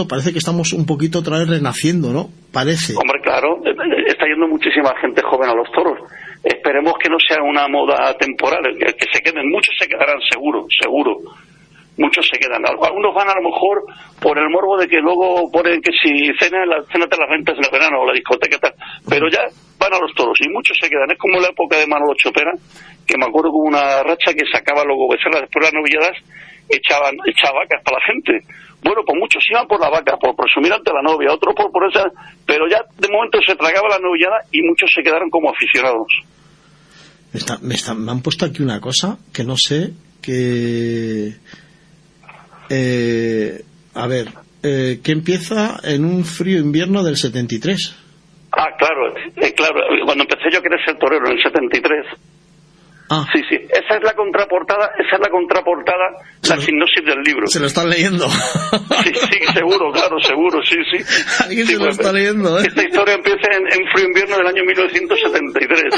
parece que estamos un poquito otra vez renaciendo, ¿no? Parece. Hombre, claro, está yendo muchísima gente joven a los toros. Esperemos que no sea una moda temporal, que se queden, muchos se quedarán seguro. Muchos se quedan. Algunos van a lo mejor por el morbo de que luego ponen que si cénate las ventas en el verano o la discoteca y tal, pero ya van a los toros y muchos se quedan. Es como en la época de Manolo Chopera, que me acuerdo con una racha que sacaba luego becerras después de las novilladas, echaba vacas para la gente. Bueno, pues muchos iban por la vaca, por presumir ante la novia, otros por esa, pero ya de momento se tragaba la novillada y muchos se quedaron como aficionados. Me han puesto aquí una cosa que no sé, que... que empieza en un frío invierno del 73. Claro, cuando empecé yo a querer ser torero en el 73. Sí, esa es la contraportada, la sinopsis del libro. Se lo están leyendo. Sí, seguro, claro, seguro, sí. Alguien se lo está leyendo, ¿eh? Esta historia empieza en frío invierno del año 1973,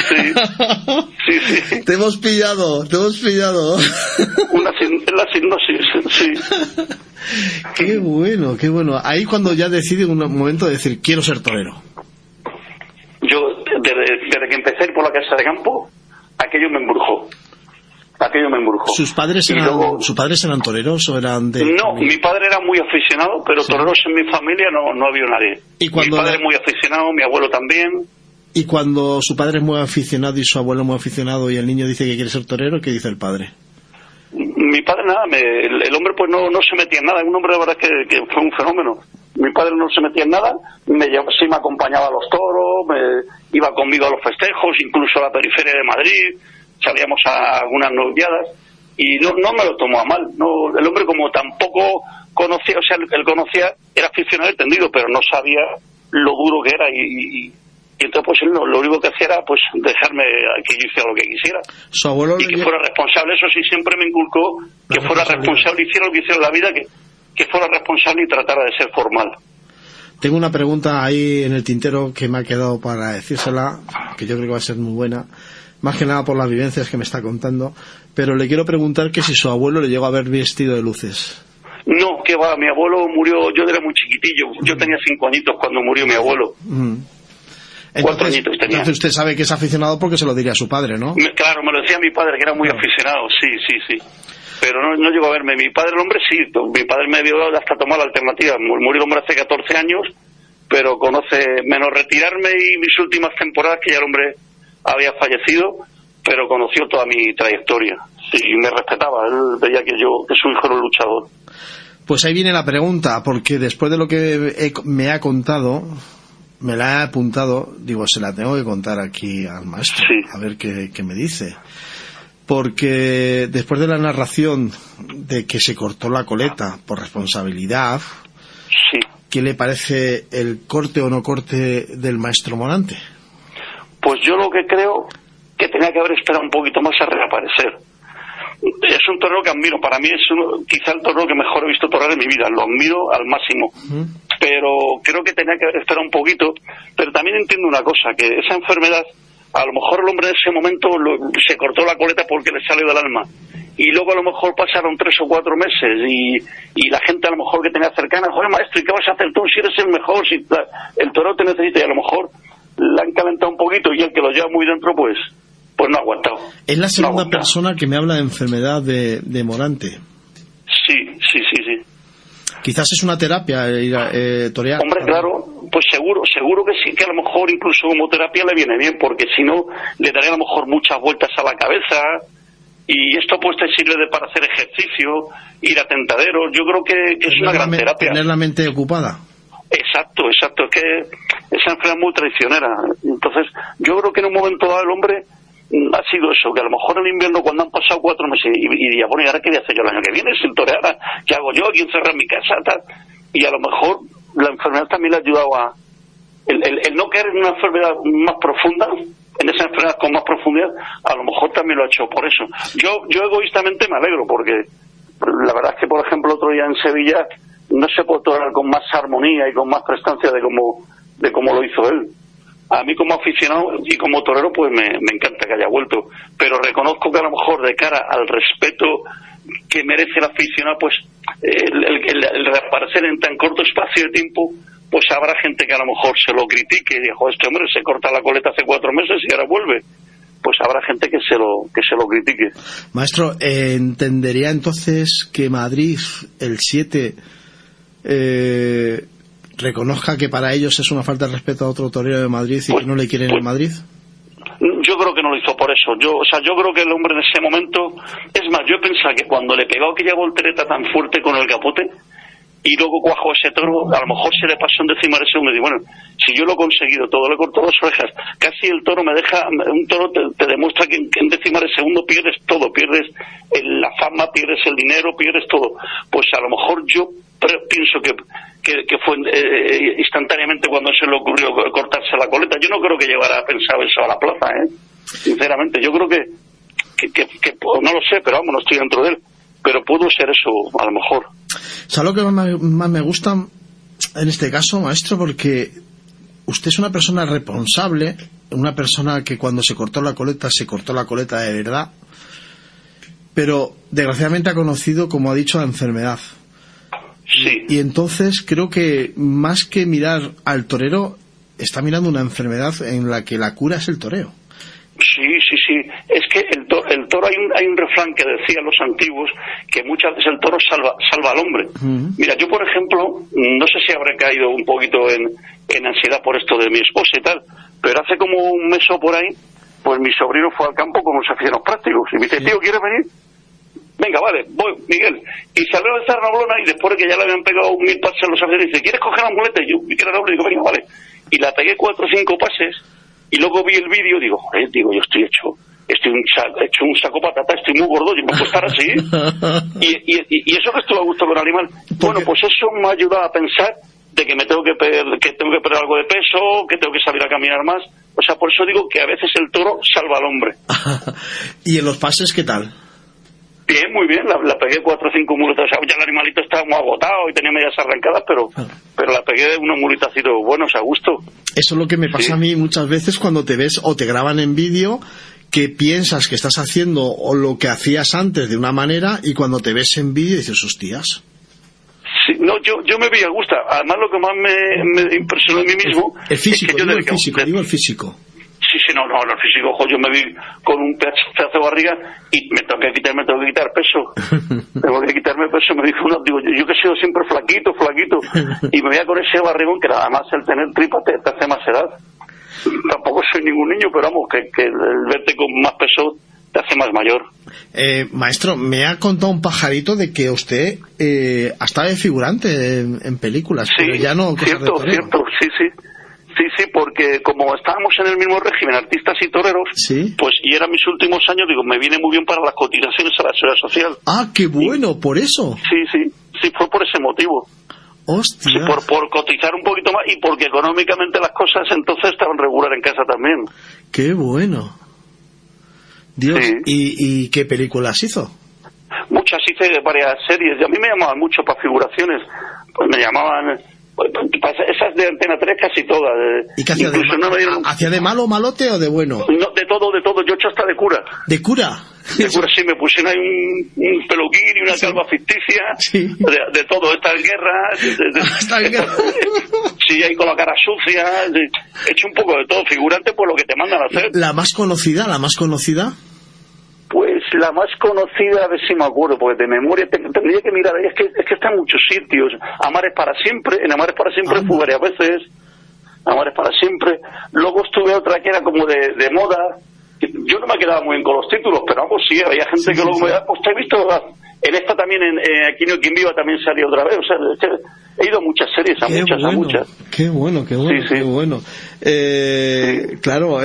sí. Te hemos pillado. La sinopsis, sí. Qué bueno. Ahí cuando ya decide un momento de decir, quiero ser torero. Yo, desde que empecé a ir por la casa de campo, aquello me embrujó. ¿Sus padres eran toreros o eran de...? No, mi padre era muy aficionado, pero toreros en mi familia no había nadie. Mi padre es muy aficionado, mi abuelo también. Y cuando su padre es muy aficionado y su abuelo es muy aficionado y el niño dice que quiere ser torero, ¿qué dice el padre? Mi padre nada, el hombre pues no se metía en nada, es un hombre de verdad que fue un fenómeno. Mi padre no se metía en nada, sí me acompañaba a los toros, iba conmigo a los festejos, incluso a la periferia de Madrid, salíamos a algunas novilladas y no me lo tomó a mal. No, el hombre como tampoco conocía, o sea, él conocía, era aficionado entendido, pero no sabía lo duro que era y entonces pues él lo único que hacía era pues dejarme que yo hiciera lo que quisiera. Su abuelo y que fuera responsable, eso sí siempre me inculcó que fuera responsable, hiciera lo que hiciera en la vida, que fuera responsable y tratara de ser formal. Tengo una pregunta ahí en el tintero que me ha quedado para decírsela, que yo creo que va a ser muy buena, más que nada por las vivencias que me está contando, pero le quiero preguntar que si su abuelo le llegó a ver vestido de luces. No, que va, mi abuelo murió, yo era muy chiquitillo, yo tenía 5 añitos cuando murió mi abuelo. 4 añitos tenía. Entonces usted sabe que es aficionado porque se lo diría a su padre, ¿no? Claro, me lo decía mi padre, que era muy aficionado, sí. Pero no llegó a verme. Mi padre, el hombre, sí. Mi padre me vio hasta tomar la alternativa. Murió el hombre hace 14 años, pero conoce, menos retirarme y mis últimas temporadas, que ya el hombre había fallecido, pero conoció toda mi trayectoria. Y me respetaba. Él veía que su hijo era un luchador. Pues ahí viene la pregunta, porque después de lo que me ha contado, me la he apuntado, digo, se la tengo que contar aquí al maestro, a ver qué me dice. Porque después de la narración de que se cortó la coleta por responsabilidad, ¿qué le parece el corte o no corte del maestro Morante? Pues yo lo que creo que tenía que haber esperado un poquito más a reaparecer. Es un torero que admiro, para mí es quizá el torero que mejor he visto torear en mi vida, lo admiro al máximo, pero creo que tenía que haber esperado un poquito. Pero también entiendo una cosa, que esa enfermedad, a lo mejor el hombre en ese momento se cortó la coleta porque le salió del alma, y luego a lo mejor pasaron 3 o 4 meses y la gente a lo mejor que tenía cercana, joder maestro, ¿y qué vas a hacer tú si eres el mejor, si el torero te necesita? Y a lo mejor la han calentado un poquito y el que lo lleva muy dentro pues no ha aguantado. Es la segunda persona que me habla de enfermedad de Morante. Sí. Quizás es una terapia torear. Hombre, claro, pues seguro que sí, que a lo mejor incluso como terapia le viene bien, porque si no le daría a lo mejor muchas vueltas a la cabeza, y esto pues te sirve para hacer ejercicio, ir a tentaderos. Yo creo que es una gran terapia. Tener la mente ocupada. Exacto, es que esa enfermedad es muy traicionera. Entonces yo creo que en un momento dado el hombre ha sido eso, que a lo mejor en invierno cuando han pasado 4 meses y diría, bueno, ¿y ahora qué voy a hacer yo el año que viene sin torear? ¿Qué hago yo aquí encerrado en mi casa? Tal. Y a lo mejor la enfermedad también le ha ayudado a el no caer en una enfermedad más profunda, en esa enfermedad con más profundidad, a lo mejor también lo ha hecho por eso. Yo egoístamente me alegro, porque la verdad es que, por ejemplo, otro día en Sevilla no se puede torear con más armonía y con más prestancia de como lo hizo él. A mí como aficionado y como torero pues me encanta que haya vuelto, pero reconozco que a lo mejor de cara al respeto que merece el aficionado, pues el reaparecer en tan corto espacio de tiempo, pues habrá gente que a lo mejor se lo critique y dijo, este hombre se corta la coleta hace 4 meses y ahora vuelve. Pues habrá gente que se lo critique. Maestro, ¿entendería entonces que Madrid el 7 reconozca que para ellos es una falta de respeto a otro torero de Madrid y que no le quieren en Madrid? Yo creo que no lo hizo por eso. Yo creo que el hombre en ese momento, es más, yo pensaba que cuando le pegó aquella voltereta tan fuerte con el capote y luego cuajó ese toro, a lo mejor se le pasó en decimar ese segundo y bueno, si yo lo he conseguido todo, le he cortado las orejas, casi el toro me deja, un toro te demuestra que en decimar el segundo pierdes todo, pierdes la fama, pierdes el dinero, pierdes todo. Pues a lo mejor yo pienso que fue instantáneamente cuando se le ocurrió cortarse la coleta. Yo no creo que llevara a pensar eso a la plaza, sinceramente. Yo creo que no lo sé, pero vamos, no estoy dentro de él, pero pudo ser eso a lo mejor. ¿Sabes lo que más me gusta en este caso, maestro? Porque usted es una persona responsable, una persona que cuando se cortó la coleta de verdad, pero desgraciadamente ha conocido, como ha dicho, la enfermedad. Sí. Y entonces creo que más que mirar al torero, está mirando una enfermedad en la que la cura es el toreo. Sí. Es que el toro, hay un refrán que decían los antiguos, que muchas veces el toro salva al hombre. Mira, yo por ejemplo, no sé si habré caído un poquito en ansiedad por esto de mi esposa y tal, pero hace como un mes o por ahí, pues mi sobrino fue al campo con unos aficionados prácticos y me dice, tío, ¿quieres venir? Venga, vale, voy, Miguel. Y salió de Zarnablona y después de que ya le habían pegado 1000 pases a los aficionados, dice, ¿quieres coger la muleta? Y yo, que era doble, digo, venga, vale. Y la pegué 4 o 5 pases y luego vi el vídeo, digo, joder, yo estoy hecho un saco patata, estoy muy gordo, yo me puedo estar así. y eso que estuvo a gusto con el animal. Bueno, pues eso me ha ayudado a pensar de que tengo que perder algo de peso, que tengo que salir a caminar más. O sea, por eso digo que a veces el toro salva al hombre. ¿Y en los pases qué tal? Bien, muy bien, la pegué 4 o 5 muletas. O sea, ya el animalito estaba muy agotado y tenía medias arrancadas, pero la pegué de unos muletacitos buenos, a gusto. Eso es lo que me pasa a mí muchas veces cuando te ves o te graban en vídeo, que piensas que estás haciendo o lo que hacías antes de una manera, y cuando te ves en vídeo dices, hostias. Sí, no, yo me vi a gusto. Además, lo que más me impresionó de mí mismo... El físico, es que digo el físico. Sí, no, el físico, ojo, yo me vi con un pedazo de barriga y me tengo que quitar peso. Tengo que quitarme peso. Me dijo uno, digo, yo que he sido siempre flaquito, y me veía con ese barrigón que nada más el tener tripa te hace más edad. Tampoco soy ningún niño, pero vamos, que el verte con más peso te hace más mayor. Maestro, me ha contado un pajarito de que usted ha estado de figurante en películas, sí, pero ya no... Cierto, sí, porque como estábamos en el mismo régimen, artistas y toreros, pues y eran mis últimos años, digo, me viene muy bien para las cotizaciones a la seguridad social. Ah, qué bueno, por eso. Sí, fue por ese motivo. Hostia. Sí, por cotizar un poquito más y porque económicamente las cosas entonces estaban regular en casa también. Qué bueno. Dios, sí. ¿Y qué películas hizo? Muchas, hice varias series, y a mí me llamaban mucho para figuraciones, pues me llamaban... Esas de Antena 3 casi todas. ¿Y qué hacía ¿Hacía de malo, malote o de bueno? No, de todo. Yo he hecho hasta de cura. ¿De cura? De cura, sí, me pusieron ahí un peluquín y una calva ficticia. Sí. De todo. Esta guerra. Sí, ahí con la cara sucia. He hecho un poco de todo. Figurante por lo que te mandan a hacer. ¿La más conocida? Pues la más conocida, a ver si me acuerdo, porque de memoria tendría que mirar ahí, es que está en muchos sitios. Amar es para siempre, en Amar es para siempre fui varias veces, Amar es para siempre. Luego estuve otra que era como de moda. Yo no me quedaba muy bien con los títulos, pero vamos, sí, había gente que luego me decía, pues te he visto, en esta también, aquí no Quien Viva también salió otra vez, o sea, he ido a muchas series, a muchas. Qué bueno, sí. Qué bueno. Claro,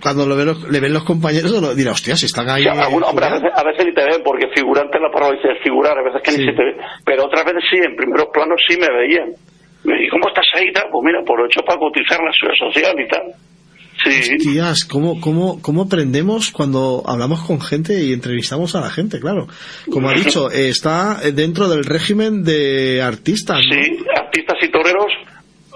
cuando le ven los compañeros, dirá, hostias, están ahí. Sí, hombre, a veces ni te ven, porque figurante en la palabra dice figurar, a veces que ni se te ve, pero otras veces sí, en primeros planos sí me veían. Me dije, ¿cómo estás ahí? Tal? Pues mira, por lo hecho para cotizar la seguridad social y tal. Sí. Hostias, ¿cómo aprendemos cuando hablamos con gente y entrevistamos a la gente? Claro, como ha dicho, está dentro del régimen de artistas, ¿no? Sí, artistas y toreros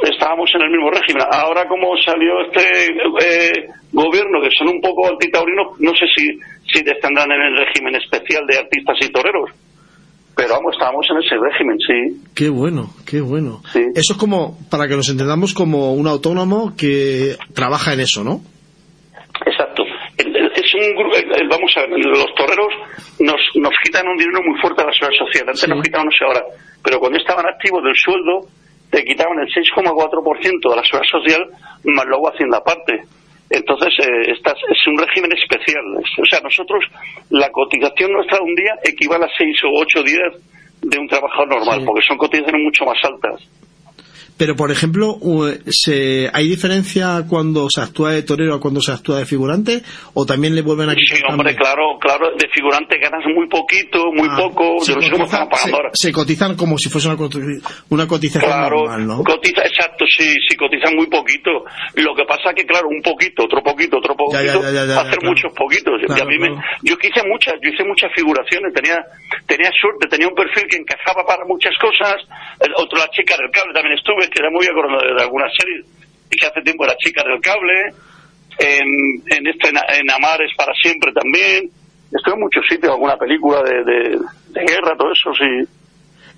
estábamos en el mismo régimen. Ahora como salió este gobierno, que son un poco antitaurinos, no sé si descendrán en el régimen especial de artistas y toreros. Pero vamos, estábamos en ese régimen, sí. Qué bueno. Sí. Eso es como, para que nos entendamos, como un autónomo que trabaja en eso, ¿no? Exacto. Es un grupo, vamos a ver, los toreros nos quitan un dinero muy fuerte a la seguridad social. Antes nos quitaban, no sé ahora, pero cuando estaban activos del sueldo, te quitaban el 6,4% de la seguridad social, más luego Hacienda aparte. Entonces, es un régimen especial. O sea, nosotros, la cotización nuestra de un día equivale a 6 o 8 días de un trabajador normal, porque son cotizaciones mucho más altas. Pero, por ejemplo, ¿hay diferencia cuando se actúa de torero a cuando se actúa de figurante? ¿O también le vuelven a quitar? Sí, hombre, claro, de figurante ganas muy poquito, muy poco. Yo no sé cómo están pagando ahora. Se cotizan como si fuese una cotización normal, ¿no? Exacto, sí, cotizan muy poquito. Lo que pasa es que, claro, un poquito, otro poquito, hacer muchos poquitos. Claro, yo hice muchas figuraciones, tenía suerte, tenía un perfil que encajaba para muchas cosas. La chica del cable también estuve, que era muy acordado de algunas series, y que hace tiempo era Chica del Cable, en Amar es para siempre también. Estuve en muchos sitios, alguna película de guerra, todo eso, sí.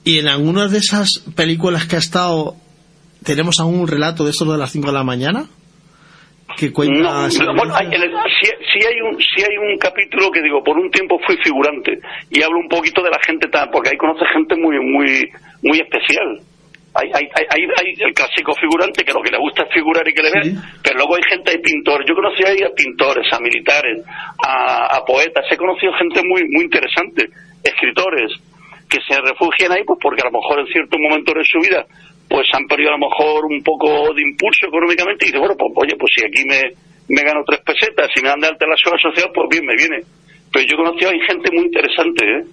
¿Y en algunas de esas películas que ha estado, tenemos algún relato de estos de las 5 de la mañana? Que cuenta... sí hay un capítulo que digo, por un tiempo fui figurante, y hablo un poquito de la gente, porque ahí conoce gente muy especial. Hay el clásico figurante que lo que le gusta es figurar y que le vean, sí. Pero luego hay gente, hay pintores. Yo conocí ahí a pintores, a militares, a poetas. He conocido gente muy interesante, escritores, que se refugian ahí pues porque a lo mejor en cierto momento de su vida pues han perdido a lo mejor un poco de impulso económicamente y dicen, bueno, pues oye, pues si aquí me gano 3 pesetas y me dan de alta en la seguridad social, pues bien, me viene. Pero yo he conocido ahí gente muy interesante, ¿eh?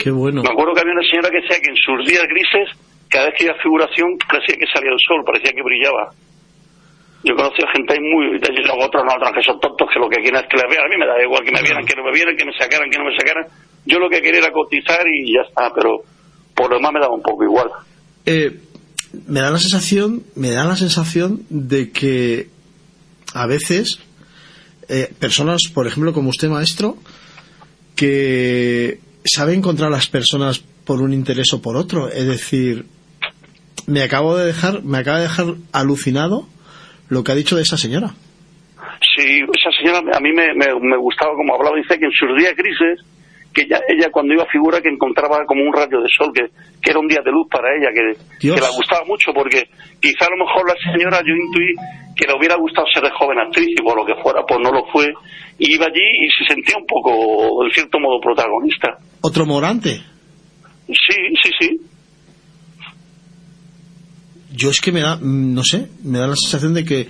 Qué bueno. Me acuerdo que había una señora que decía que en sus días grises, cada vez que iba a figuración, parecía que salía el sol, parecía que brillaba. Yo conocí a gente ahí muy... Y luego otros que son tontos, que lo que quieren es que les vean. A mí me da igual que me vieran, que no me vieran, que me sacaran, que no me sacaran. Yo lo que quería era cotizar y ya está, pero por lo demás me daba un poco igual. Me da la sensación de que a veces personas, por ejemplo, como usted, maestro, que sabe encontrar a las personas por un interés o por otro. Es decir, me acaba de dejar alucinado lo que ha dicho de esa señora. Sí, esa señora a mí me gustaba como hablaba. Dice que en sus días grises, que ella cuando iba a figura que encontraba como un rayo de sol, que era un día de luz para ella, que le gustaba mucho, porque quizá a lo mejor la señora, yo intuí que le hubiera gustado ser de joven actriz y por lo que fuera, pues no lo fue, y iba allí y se sentía un poco, en cierto modo, protagonista. ¿Otro Morante? Sí. Yo es que me da la sensación de que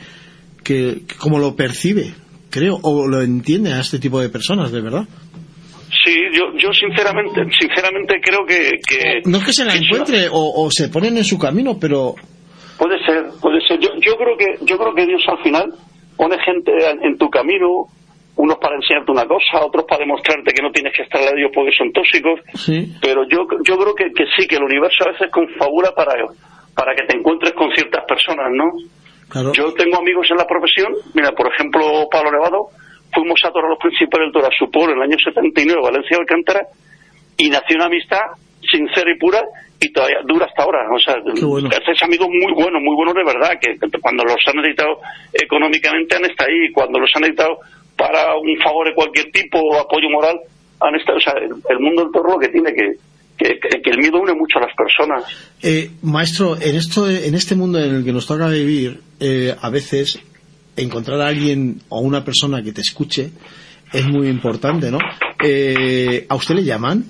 como lo percibe, creo, o lo entiende a este tipo de personas, de verdad. Sí, yo sinceramente creo que no es que se la encuentre o se ponen en su camino, pero puede ser. Yo creo que Dios al final pone gente en tu camino, unos para enseñarte una cosa, otros para demostrarte que no tienes que estar a Dios porque son tóxicos. Sí. Pero yo creo que sí, que el universo a veces confabula para que te encuentres con ciertas personas, ¿no? Claro. Yo tengo amigos en la profesión, mira, por ejemplo, Pablo Nevado. Fuimos a torear los principales del toro a su pueblo en el año 79, Valencia de Alcántara, y nació una amistad sincera y pura, y todavía dura hasta ahora. O sea, bueno. Estos amigos muy buenos de verdad, que cuando los han necesitado económicamente han estado ahí, cuando los han necesitado para un favor de cualquier tipo o apoyo moral, han estado. O sea, el mundo del toro lo que tiene que el miedo une mucho a las personas. Maestro, en este mundo en el que nos toca vivir, a veces encontrar a alguien o una persona que te escuche es muy importante, ¿no? ¿A usted le llaman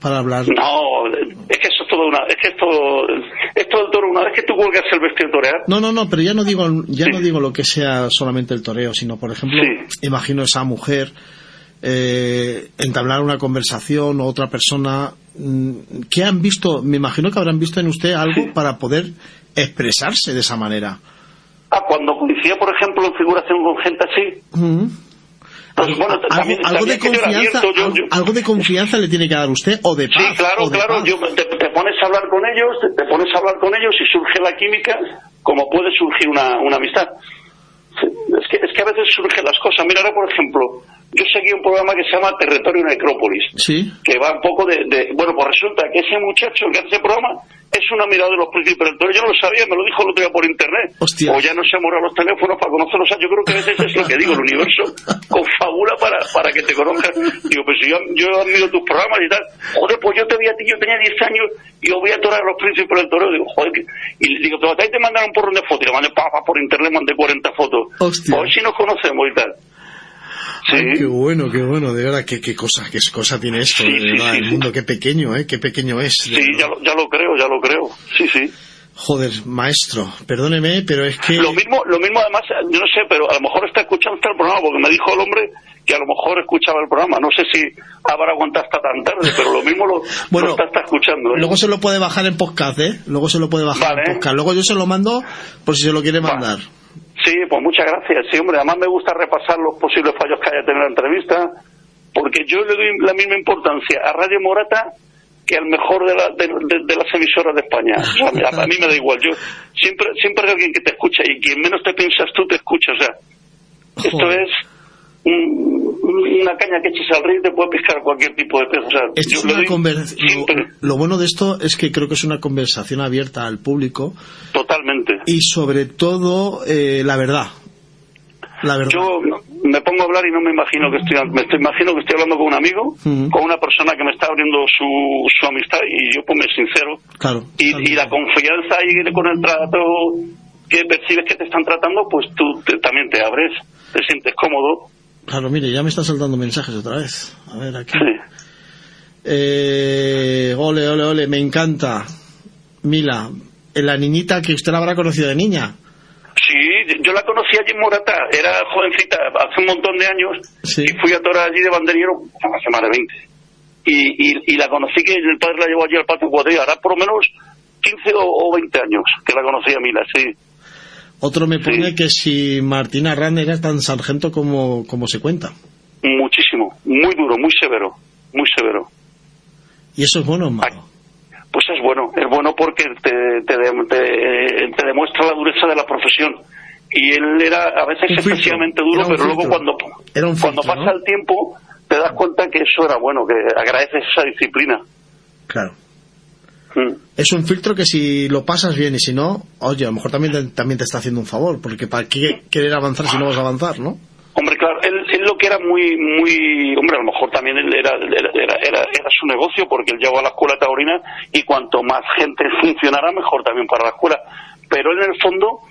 para hablar? No, es que eso es todo esto del toro, una vez que tú cuelgas el vestido de torear. No, pero no digo lo que sea solamente el toreo, sino, por ejemplo, imagino esa mujer entablar una conversación o otra persona. ¿Qué han visto? Me imagino que habrán visto en usted algo para poder expresarse de esa manera. Cuando coincidía, por ejemplo, en figuración con gente así. Pues bueno, algo de confianza le tiene que dar usted, o de paz. Sí, claro. Te pones a hablar con ellos, y surge la química, como puede surgir una amistad. Es que a veces surgen las cosas. Mira, ahora, por ejemplo, yo seguí un programa que se llama Territorio Necrópolis, ¿sí? Que va un poco bueno, pues resulta que ese muchacho que hace ese programa es un admirador de los príncipes del toro. Yo no lo sabía, me lo dijo el otro día por internet. Hostia. O ya no se moró los teléfonos para conocerlos. Yo creo que a veces es lo que digo, el universo confabula para que te conozcas. Digo, pues si yo admiro tus programas y tal. Joder, pues yo tenía 10 años y yo voy a torar a los príncipes del toro. Digo, joder, y digo, pero ahí te mandaron un porrón de fotos. Y le mandé por internet, mandé 40 fotos. Hostia. A ver si nos conocemos y tal. Sí. Ay, qué bueno, de verdad, qué cosa tiene esto, de verdad, el mundo, qué pequeño es. Sí, ya lo creo, sí. Joder, maestro, perdóneme, pero es que... Lo mismo además, yo no sé, pero a lo mejor está escuchando el programa, porque me dijo el hombre que a lo mejor escuchaba el programa. No sé si habrá aguantado hasta tan tarde, pero lo mismo lo está escuchando. Luego se lo puede bajar en podcast, ¿eh? Luego se lo puede bajar en podcast. Luego yo se lo mando por si se lo quiere mandar. Sí, pues muchas gracias. Sí, hombre, además me gusta repasar los posibles fallos que haya tenido la entrevista, porque yo le doy la misma importancia a Radio Morata que al mejor de las emisoras de España. O sea, a mí me da igual. Yo siempre hay alguien que te escucha, y quien menos te piensas tú te escucha. O sea, esto es una caña que eches al río y te puede pescar cualquier tipo de pez. O sea, esto es una lo bueno de esto es que creo que es una conversación abierta al público. Totalmente. Y sobre todo la verdad. Yo me pongo a hablar y no me imagino que imagino que estoy hablando con un amigo, con una persona que me está abriendo su amistad, y yo pues me sincero. Claro. Y la confianza y con el trato que percibes que te están tratando, pues tú también te abres, te sientes cómodo. Claro, mire, ya me están saltando mensajes otra vez. A ver, aquí. Sí. Ole, me encanta. Mila, la niñita que usted la habrá conocido de niña. Sí, yo la conocí allí en Morata, era jovencita, hace un montón de años, sí. Y fui a torar allí de banderillero hace más de 20. Y la conocí, que el padre la llevó allí al patio cuadrilla, ahora por lo menos 15 o 20 años que la conocí a Mila, sí. Otro me pone que si Martín Arrán era tan sargento como se cuenta. Muchísimo, muy duro, muy severo. ¿Y eso es bueno o malo? Pues es bueno porque te demuestra la dureza de la profesión. Y él era a veces excesivamente duro, pero luego cuando pasa el tiempo te das cuenta que eso era bueno, que agradeces esa disciplina. Claro. Es un filtro que si lo pasas bien, y si no, oye, a lo mejor también te está haciendo un favor, porque ¿para qué querer avanzar si no vas a avanzar, no? Hombre, claro, él lo que era muy, hombre, a lo mejor también él era su negocio, porque él llegó a la escuela taurina y cuanto más gente funcionara, mejor también para la escuela. Pero él en el fondo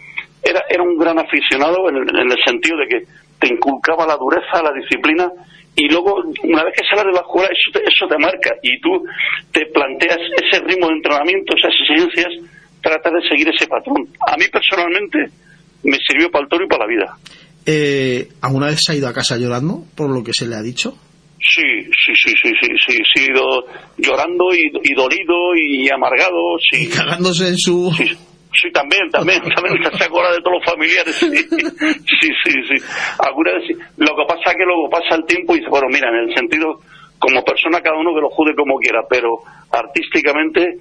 era un gran aficionado en el sentido de que te inculcaba la dureza, la disciplina, y luego una vez que sales de la escuela eso te marca, y tú te planteas ese ritmo de entrenamiento, esas exigencias, tratas de seguir ese patrón. A mí personalmente me sirvió para el toro y para la vida. ¿Alguna vez se ha ido a casa llorando por lo que se le ha dicho? Sí, he ido llorando y dolido y amargado, sí. Y cagándose en su... Sí, también se acuerda de todos los familiares, sí. Alguna vez, lo que pasa es que luego pasa el tiempo y dice, bueno, mira, en el sentido, como persona cada uno que lo juzgue como quiera, pero artísticamente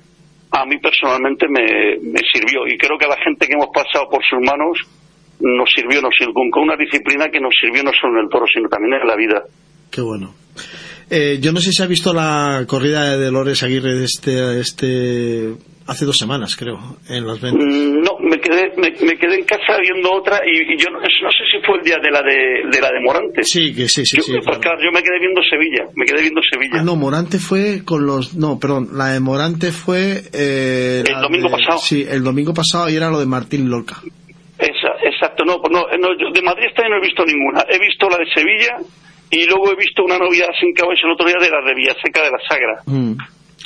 a mí personalmente me sirvió, y creo que a la gente que hemos pasado por sus manos nos sirvió con una disciplina que nos sirvió no solo en el toro, sino también en la vida. Qué bueno. Yo no sé si ha visto la corrida de Dolores Aguirre de hace 2 semanas, creo, en Las Ventas. No, me quedé en casa viendo otra, y yo no sé si fue el día de la de Morante. Sí. Pues claro, yo me quedé viendo Sevilla. Ah, no, Morante fue con los... No, perdón, la de Morante fue... el domingo pasado. Sí, el domingo pasado, y era lo de Martín Lorca. Exacto, no, yo de Madrid este año no he visto ninguna. He visto la de Sevilla, y luego he visto una novia sin caballos el otro día de la de Villaseca de la Sagra.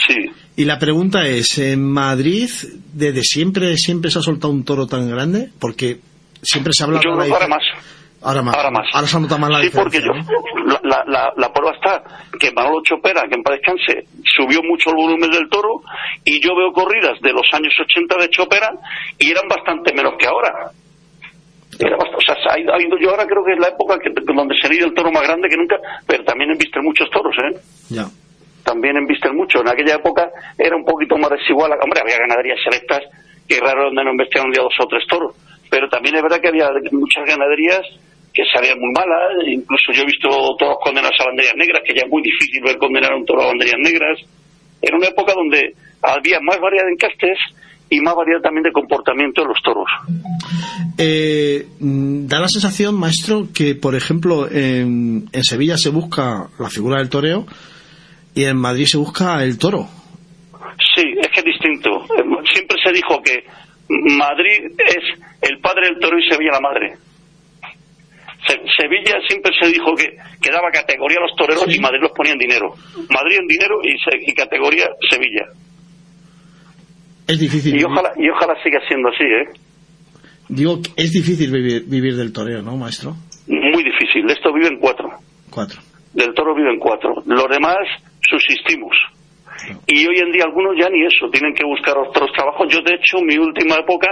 Sí. Y la pregunta es, ¿en Madrid desde siempre se ha soltado un toro tan grande? Porque siempre se habla... Yo creo que ahora más. Ahora se nota más la diferencia. Sí, porque la prueba está que Manolo Chopera, que en paz descanse, subió mucho el volumen del toro, y yo veo corridas de los años 80 de Chopera y eran bastante menos que ahora. Yo ahora creo que es la época donde se lía el toro más grande que nunca, pero también embisten muchos toros, Ya. También embisten mucho. En aquella época era un poquito más desigual. Hombre, había ganaderías selectas que raro donde no embestían un día 2 o 3 toros, pero también es verdad que había muchas ganaderías que salían muy malas. Incluso yo he visto toros condenados a banderas negras, que ya es muy difícil ver condenar a un toro a banderas negras. Era una época donde había más variedad de encastes y más variedad también de comportamiento de los toros. Da la sensación, maestro, que por ejemplo en Sevilla se busca la figura del toreo y en Madrid se busca el toro. Sí, es que es distinto. Siempre se dijo que Madrid es el padre del toro y Sevilla la madre. Sevilla siempre se dijo que daba categoría a los toreros, sí, y Madrid los ponía en dinero. Madrid en dinero y categoría Sevilla. Es difícil. Y ojalá siga siendo así, Digo, es difícil vivir del toreo, ¿no, maestro? Muy difícil. De esto viven 4. 4. Del toro viven 4. Los demás subsistimos. No. Y hoy en día algunos ya ni eso, tienen que buscar otros trabajos. Yo, de hecho, mi última época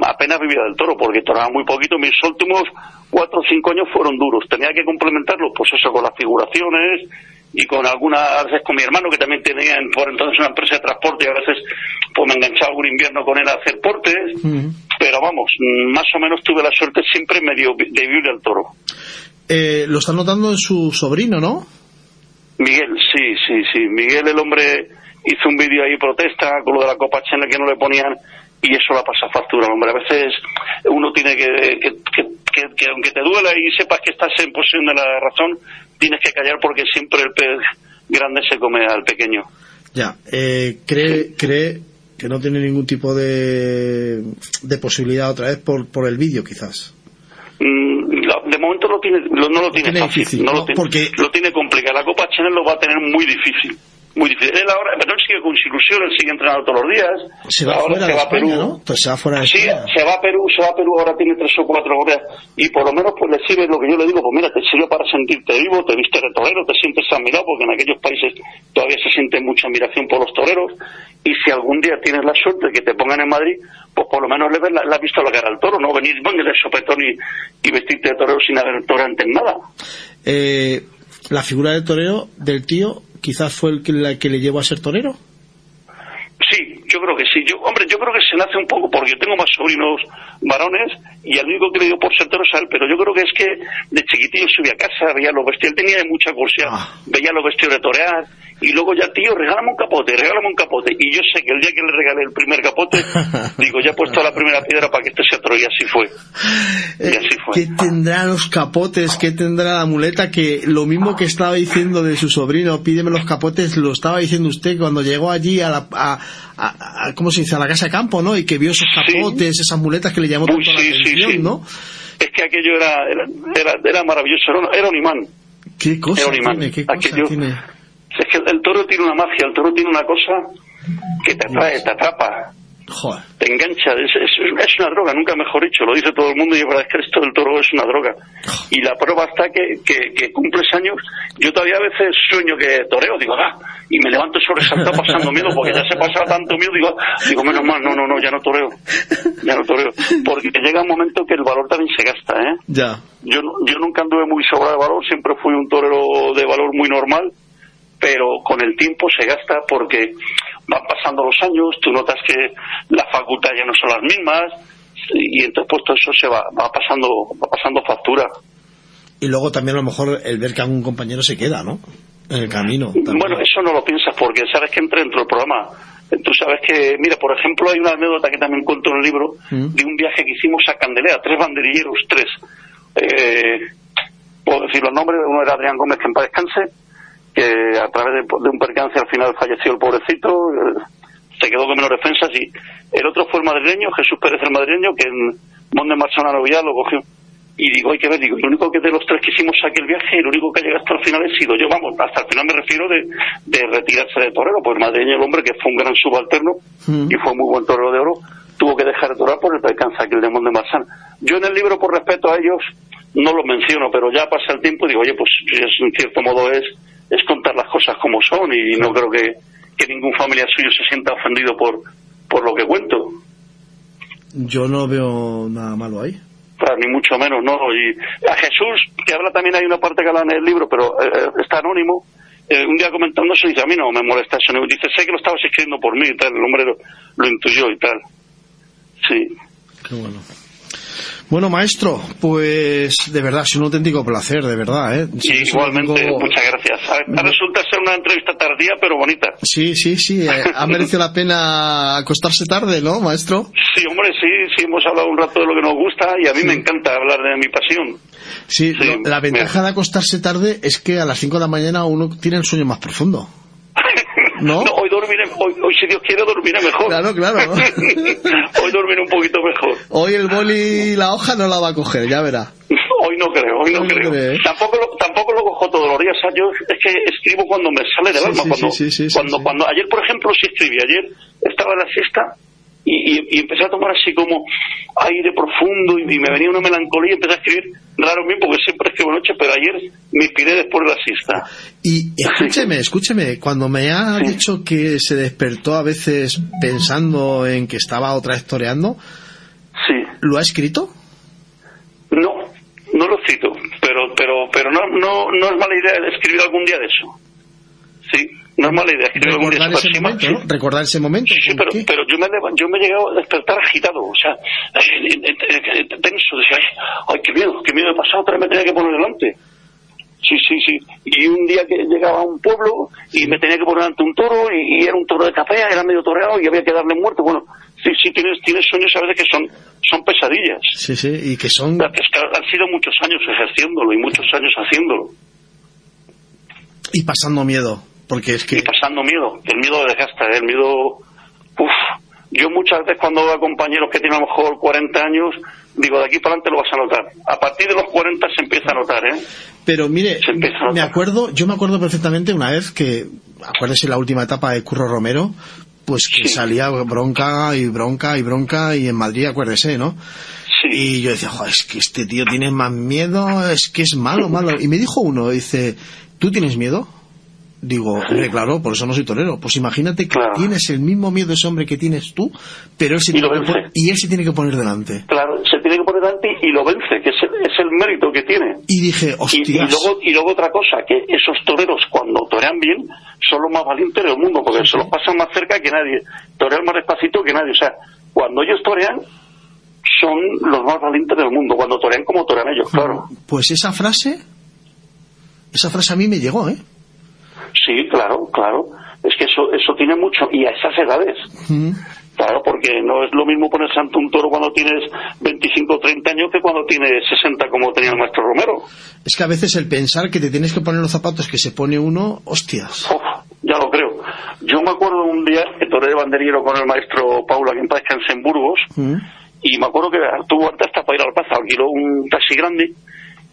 apenas vivía del toro, porque toraba muy poquito. Mis últimos 4 o 5 años fueron duros. Tenía que complementarlo, pues eso, con las figuraciones y con algunas veces con mi hermano, que también tenía por entonces una empresa de transporte, y a veces pues me enganchaba algún invierno con él a hacer portes. Pero vamos, más o menos tuve la suerte siempre medio de vivir del toro. Lo está notando en su sobrino, ¿no? Miguel, sí. Miguel, el hombre, hizo un vídeo ahí protesta con lo de la Copa Channel que no le ponían, y eso la pasa factura, hombre. A veces uno tiene que aunque te duela y sepas que estás en posesión de la razón, tienes que callar, porque siempre el pez grande se come al pequeño. Ya, cree que no tiene ningún tipo de posibilidad otra vez por el vídeo, quizás. De momento no lo tiene fácil, difícil, ¿no? Porque lo tiene complicado. La Copa Channel lo va a tener muy difícil. Él ahora, pero él sigue con su ilusión, él sigue entrenando todos los días. Se va fuera de España, ¿no? Pues se va fuera de España. Sí, se va a Perú, ahora tiene 3 o 4 horas, y por lo menos pues le sirve lo que yo le digo, pues mira, te sirve para sentirte vivo, te viste de torero, te sientes admirado, porque en aquellos países todavía se siente mucha admiración por los toreros, y si algún día tienes la suerte de que te pongan en Madrid, pues por lo menos le has visto la cara al toro, no venir de sopetón y vestirte de torero sin haber torero antes nada. La figura del torero del tío quizás fue la que le llevó a ser torero. Sí, yo creo que sí. Yo creo que se nace un poco, porque yo tengo más sobrinos varones, y el único que le dio por ser toro es a él, pero yo creo que es que de chiquitillo subía a casa, veía los vestidos, él tenía mucha curiosidad, veía los vestidos de torear, y luego ya, tío, regálame un capote, y yo sé que el día que le regalé el primer capote, digo, ya he puesto la primera piedra para que este sea toro, y así fue. ¿Qué tendrá los capotes? ¿Qué tendrá la muleta? Que lo mismo que estaba diciendo de su sobrino, pídeme los capotes, lo estaba diciendo usted cuando llegó allí a ¿cómo se dice? A la casa de campo, ¿no? Y que vio esos capotes, esas muletas que le llamó tanto la atención, ¿no? Es que aquello era maravilloso, era un imán. ¿Qué cosa tiene? Es que el toro tiene una magia, el toro tiene una cosa que te atrae, te atrapa. Joder. Te engancha, es una droga, nunca mejor dicho, lo dice todo el mundo, y es verdad que esto del toro es una droga. Y la prueba está que cumples años. Yo todavía a veces sueño que toreo, digo, y me levanto sobresaltado pasando miedo, porque ya se pasaba tanto miedo, digo, menos mal, no, ya no toreo, porque llega un momento que el valor también se gasta, Ya. Yo nunca anduve muy sobrado de valor, siempre fui un torero de valor muy normal, pero con el tiempo se gasta, porque van pasando los años, tú notas que las facultades ya no son las mismas, y entonces pues todo eso se va pasando factura. Y luego también a lo mejor el ver que algún compañero se queda, ¿no? En el camino. También. Bueno, eso no lo piensas, porque sabes que entra dentro del programa. Tú sabes que, mira, por ejemplo, hay una anécdota que también cuento en el libro, de un viaje que hicimos a Candelea, 3 banderilleros, 3. Puedo decir los nombres, uno era Adrián Gómez, que en paz descanse, que a través de un percance al final falleció el pobrecito, se quedó con menos defensas, y el otro fue el madrileño, Jesús Pérez el madrileño, que en Monde Marchana Novilla lo cogió. Y digo, hay que ver, lo único que de los 3 que hicimos aquel viaje, el único que ha llegado hasta el final he sido yo, hasta el final me refiero de retirarse de torero, pues el madrileño, el hombre que fue un gran subalterno y fue muy buen torero de oro, tuvo que dejar de torar por el percance aquel de Monde Marchana. Yo en el libro, por respeto a ellos, no lo menciono, pero ya pasa el tiempo y digo, oye, pues en cierto modo es contar las cosas como son, y no creo que ningún familiar suyo se sienta ofendido por lo que cuento. Yo no veo nada malo ahí. Claro, ni mucho menos, ¿no? Y a Jesús, que habla también, hay una parte que habla en el libro, pero está anónimo, un día comentando eso, dice, a mí no me molesta eso, dice, sé que lo estabas escribiendo por mí y tal, el hombre lo intuyó y tal. Sí. Qué bueno. Bueno, maestro, pues de verdad, es un auténtico placer, de verdad, ¿eh? Sí, igualmente, muchas gracias. Resulta ser una entrevista tardía, pero bonita. Sí, ha merecido la pena acostarse tarde, ¿no, maestro? Sí, hombre, sí, hemos hablado un rato de lo que nos gusta, y a mí me encanta hablar de mi pasión. Sí, la ventaja de acostarse tarde es que a las 5 de la mañana uno tiene el sueño más profundo. ¿No? Hoy hoy si Dios quiere dormiré mejor. Claro. Hoy dormiré un poquito mejor. Hoy el boli y la hoja no la va a coger, ya verá. Hoy no creo. Tampoco lo cojo todos los días. O sea, yo es que escribo cuando me sale del alma. Cuando ayer, por ejemplo, sí escribí. Ayer estaba en la siesta y empecé a tomar así como aire profundo y me venía una melancolía y empecé a escribir raro bien porque siempre escribo noche, pero ayer me inspiré después de la siesta. Y escúcheme, cuando me ha dicho que se despertó a veces pensando en que estaba otra vez toreando, ¿lo ha escrito? No lo cito, pero no es mala idea escribir algún día de eso. Sí, no es mala idea escribir algún día de eso. Recordar ese momento. Sí, pero yo me he llegado a despertar agitado, o sea, tenso, decía, ay, qué miedo he pasado, otra vez me tenía que poner delante. Sí. Y un día que llegaba a un pueblo y me tenía que poner ante un toro y era un toro de capea, era medio toreado y había que darle muerto. Bueno, sí, tienes sueños a veces que son pesadillas. Sí, y que son... Es que han sido muchos años ejerciéndolo y muchos años haciéndolo. Y pasando miedo, porque es que... Y pasando miedo, el miedo desgasta, el miedo... Yo muchas veces cuando veo a compañeros que tienen a lo mejor 40 años, digo, de aquí para adelante lo vas a notar. A partir de los 40 se empieza a notar, ¿eh? Pero mire, yo me acuerdo perfectamente una vez que, acuérdese la última etapa de Curro Romero, pues que salía bronca y en Madrid, acuérdese, ¿no? Sí. Y yo decía, joder, es que este tío tiene más miedo, es que es malo. Y me dijo uno, dice, ¿tú tienes miedo? Digo, claro, por eso no soy torero. Pues imagínate que tienes el mismo miedo ese hombre que tienes tú, pero él se tiene que poner delante. Claro, se tiene que poner delante y lo vence, que es el mérito que tiene. Y dije, hostias. Y luego otra cosa, que esos toreros cuando torean bien son los más valientes del mundo, porque se los pasan más cerca que nadie, torean más despacito que nadie. O sea, cuando ellos torean son los más valientes del mundo, cuando torean como torean ellos, claro. Pues esa frase a mí me llegó, ¿eh? Sí, claro. Es que eso tiene mucho, y a esas edades. Claro, porque no es lo mismo ponerse ante un toro cuando tienes 25 o 30 años que cuando tienes 60 como tenía el maestro Romero. Es que a veces el pensar que te tienes que poner los zapatos que se pone uno, hostias. Ya lo creo. Yo me acuerdo un día que toré de banderillero con el maestro Paula, que en paz descanse, en Burgos, y me acuerdo que tuvo hasta para ir al Paz, alquiló un taxi grande,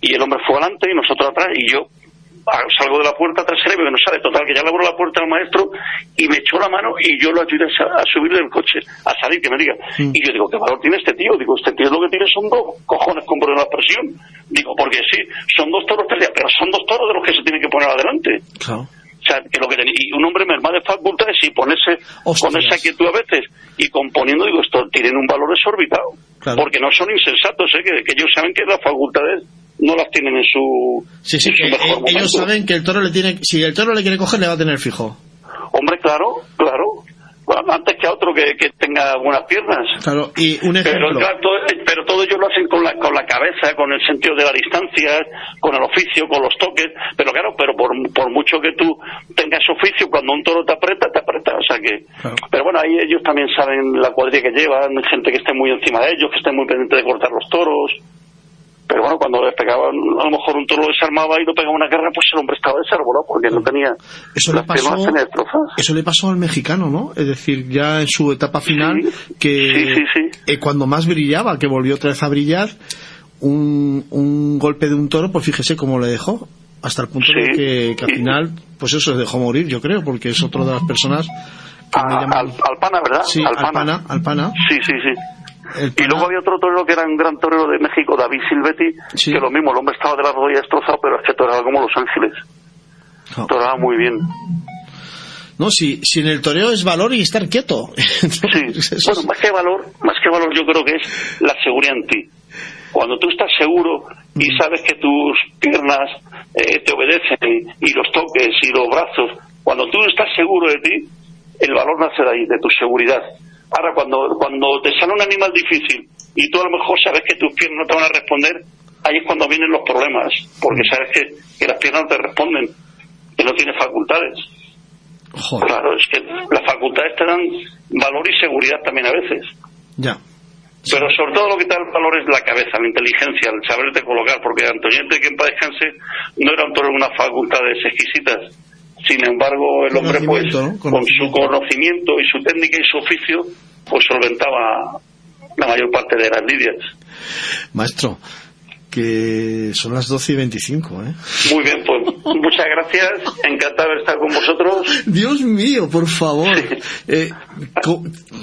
y el hombre fue adelante y nosotros atrás, y yo salgo de la puerta trasera y veo que no sale, total, que ya le abro la puerta al maestro y me echó la mano y yo lo ayudé a subir del coche, a salir, que me diga. Y yo digo, ¿qué valor tiene este tío? Digo, este tío lo que tiene son dos cojones, con la expresión. Digo, porque sí, son dos toros peleados, pero son dos toros de los que se tienen que poner adelante. Claro. O sea, que lo que tenía, y un hombre merma de facultades y ponerse con esa quietud a veces y componiendo, digo, esto tienen un valor exorbitado. Claro. Porque no son insensatos, que ellos saben que las facultades no las tienen en su mejor momento. Ellos saben que el toro si el toro le quiere coger, le va a tener fijo. Hombre, claro. Bueno, antes que a otro que tenga buenas piernas. Claro, y un ejemplo. Pero todo ellos lo hacen con la cabeza, con el sentido de la distancia, con el oficio, con los toques. Pero claro, por mucho que tú tengas oficio, cuando un toro te aprieta. O sea que. Claro. Pero bueno, ahí ellos también saben la cuadrilla que llevan, gente que esté muy encima de ellos, que esté muy pendiente de cortar los toros. Pero bueno, cuando les pegaba, a lo mejor un toro desarmaba y lo pegaba una guerra, pues el hombre estaba desarbolado porque no tenía las piernas tener destrozas. Eso le pasó al mexicano, ¿no? Es decir, ya en su etapa final, cuando más brillaba, que volvió otra vez a brillar, un golpe de un toro, pues fíjese cómo le dejó, hasta el punto de que al final, pues eso, se dejó morir, yo creo, porque es otro de las personas que me llaman... Alpana, ¿verdad? Sí, Alpana. Sí. Y luego había otro torero que era un gran torero de México, David Silvetti, que lo mismo, el hombre estaba de la rodilla destrozado, pero es que toraba como Los Ángeles. Toraba muy bien. No, si en el toreo es valor y estar quieto. Sí, bueno, más que valor yo creo que es la seguridad en ti. Cuando tú estás seguro y sabes que tus piernas te obedecen y los toques y los brazos, cuando tú estás seguro de ti, el valor nace de ahí, de tu seguridad. Ahora, cuando te sale un animal difícil y tú a lo mejor sabes que tus piernas no te van a responder, ahí es cuando vienen los problemas, porque sabes que las piernas no te responden, que no tienes facultades. Joder. Claro, es que las facultades te dan valor y seguridad también a veces. Ya. Pero sobre todo lo que te da el valor es la cabeza, la inteligencia, el saberte colocar, porque Antoñete, que en paz descanse, no era un toro de unas facultades exquisitas. Sin embargo, el hombre, pues, ¿no? con su conocimiento y su técnica y su oficio, pues solventaba la mayor parte de las lidias. Maestro, que son las 12:25, ¿eh? Muy bien, pues muchas gracias, encantado de estar con vosotros. Dios mío, por favor.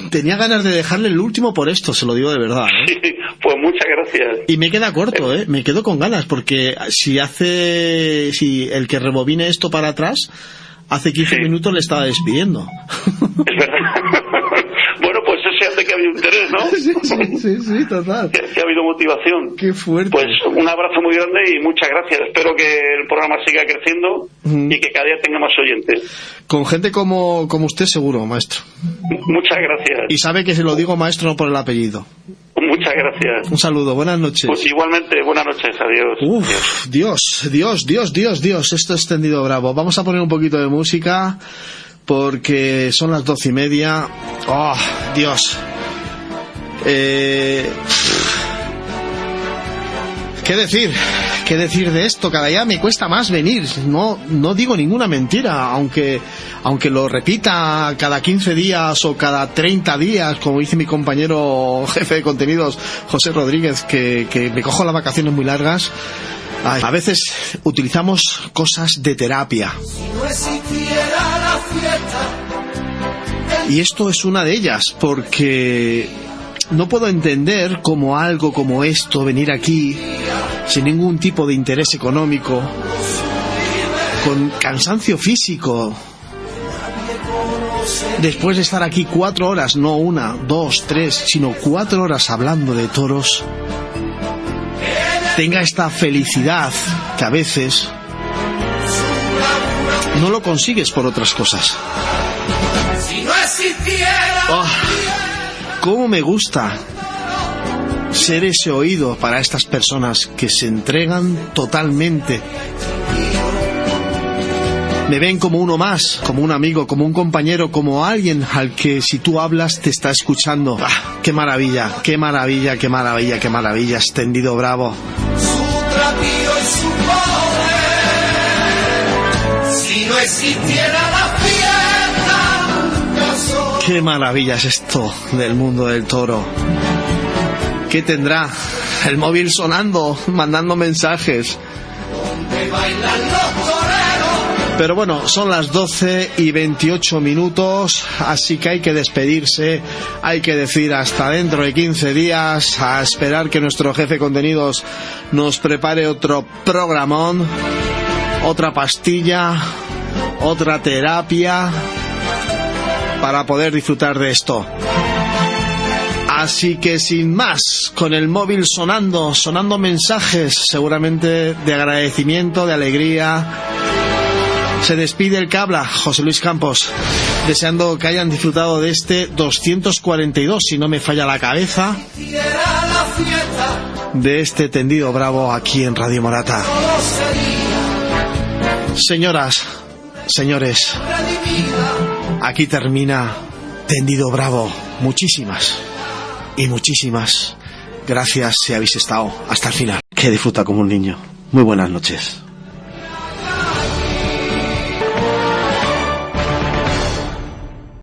Tenía ganas de dejarle el último por esto, se lo digo de verdad, ¿eh? Sí, pues muchas gracias. Y me queda corto, ¿eh? Me quedo con ganas, porque si el que rebobine esto para atrás, hace 15 minutos le estaba despidiendo. Es verdad. Bueno, pues eso hace que ha habido interés, ¿no? Sí, total. Que ha habido motivación. Qué fuerte. Pues un abrazo muy grande y muchas gracias. Espero que el programa siga creciendo y que cada día tenga más oyentes. Con gente como usted seguro, maestro. Muchas gracias. Y sabe que se lo digo maestro no por el apellido. Muchas gracias. Un saludo, buenas noches. Pues igualmente, buenas noches, adiós. Uf, Dios, esto es Tendido Bravo. Vamos a poner un poquito de música porque son las 12:30. Oh, Dios. ¿Qué decir de esto? Cada día me cuesta más venir. No digo ninguna mentira, aunque lo repita cada 15 días o cada 30 días, como dice mi compañero jefe de contenidos, José Rodríguez, que me cojo las vacaciones muy largas. Ay, a veces utilizamos cosas de terapia. Y esto es una de ellas, porque no puedo entender cómo algo como esto, venir aquí sin ningún tipo de interés económico, con cansancio físico, después de estar aquí 4 horas, no 1, 2, 3, sino 4 horas hablando de toros, tenga esta felicidad que a veces no lo consigues por otras cosas. Oh, cómo me gusta ser ese oído para estas personas que se entregan totalmente. Me ven como uno más, como un amigo, como un compañero, como alguien al que si tú hablas te está escuchando. ¡Ah, qué maravilla, qué maravilla, qué maravilla, qué maravilla! Extendido Bravo. Su trapío y su poder, si no existiera la fiesta, yo soy... Qué maravilla es esto del mundo del toro. ¿Qué tendrá? El móvil sonando, mandando mensajes. Donde bailan los toreros. Pero bueno, son las 12:28, así que hay que despedirse, hay que decir hasta dentro de 15 días, a esperar que nuestro jefe de contenidos nos prepare otro programón, otra pastilla, otra terapia, para poder disfrutar de esto. Así que sin más, con el móvil sonando mensajes, seguramente de agradecimiento, de alegría, se despide el que habla, José Luis Campos, deseando que hayan disfrutado de este 242, si no me falla la cabeza, de este Tendido Bravo aquí en Radio Morata. Señoras, señores, aquí termina Tendido Bravo. Muchísimas y muchísimas gracias si habéis estado hasta el final. Que disfruta como un niño. Muy buenas noches.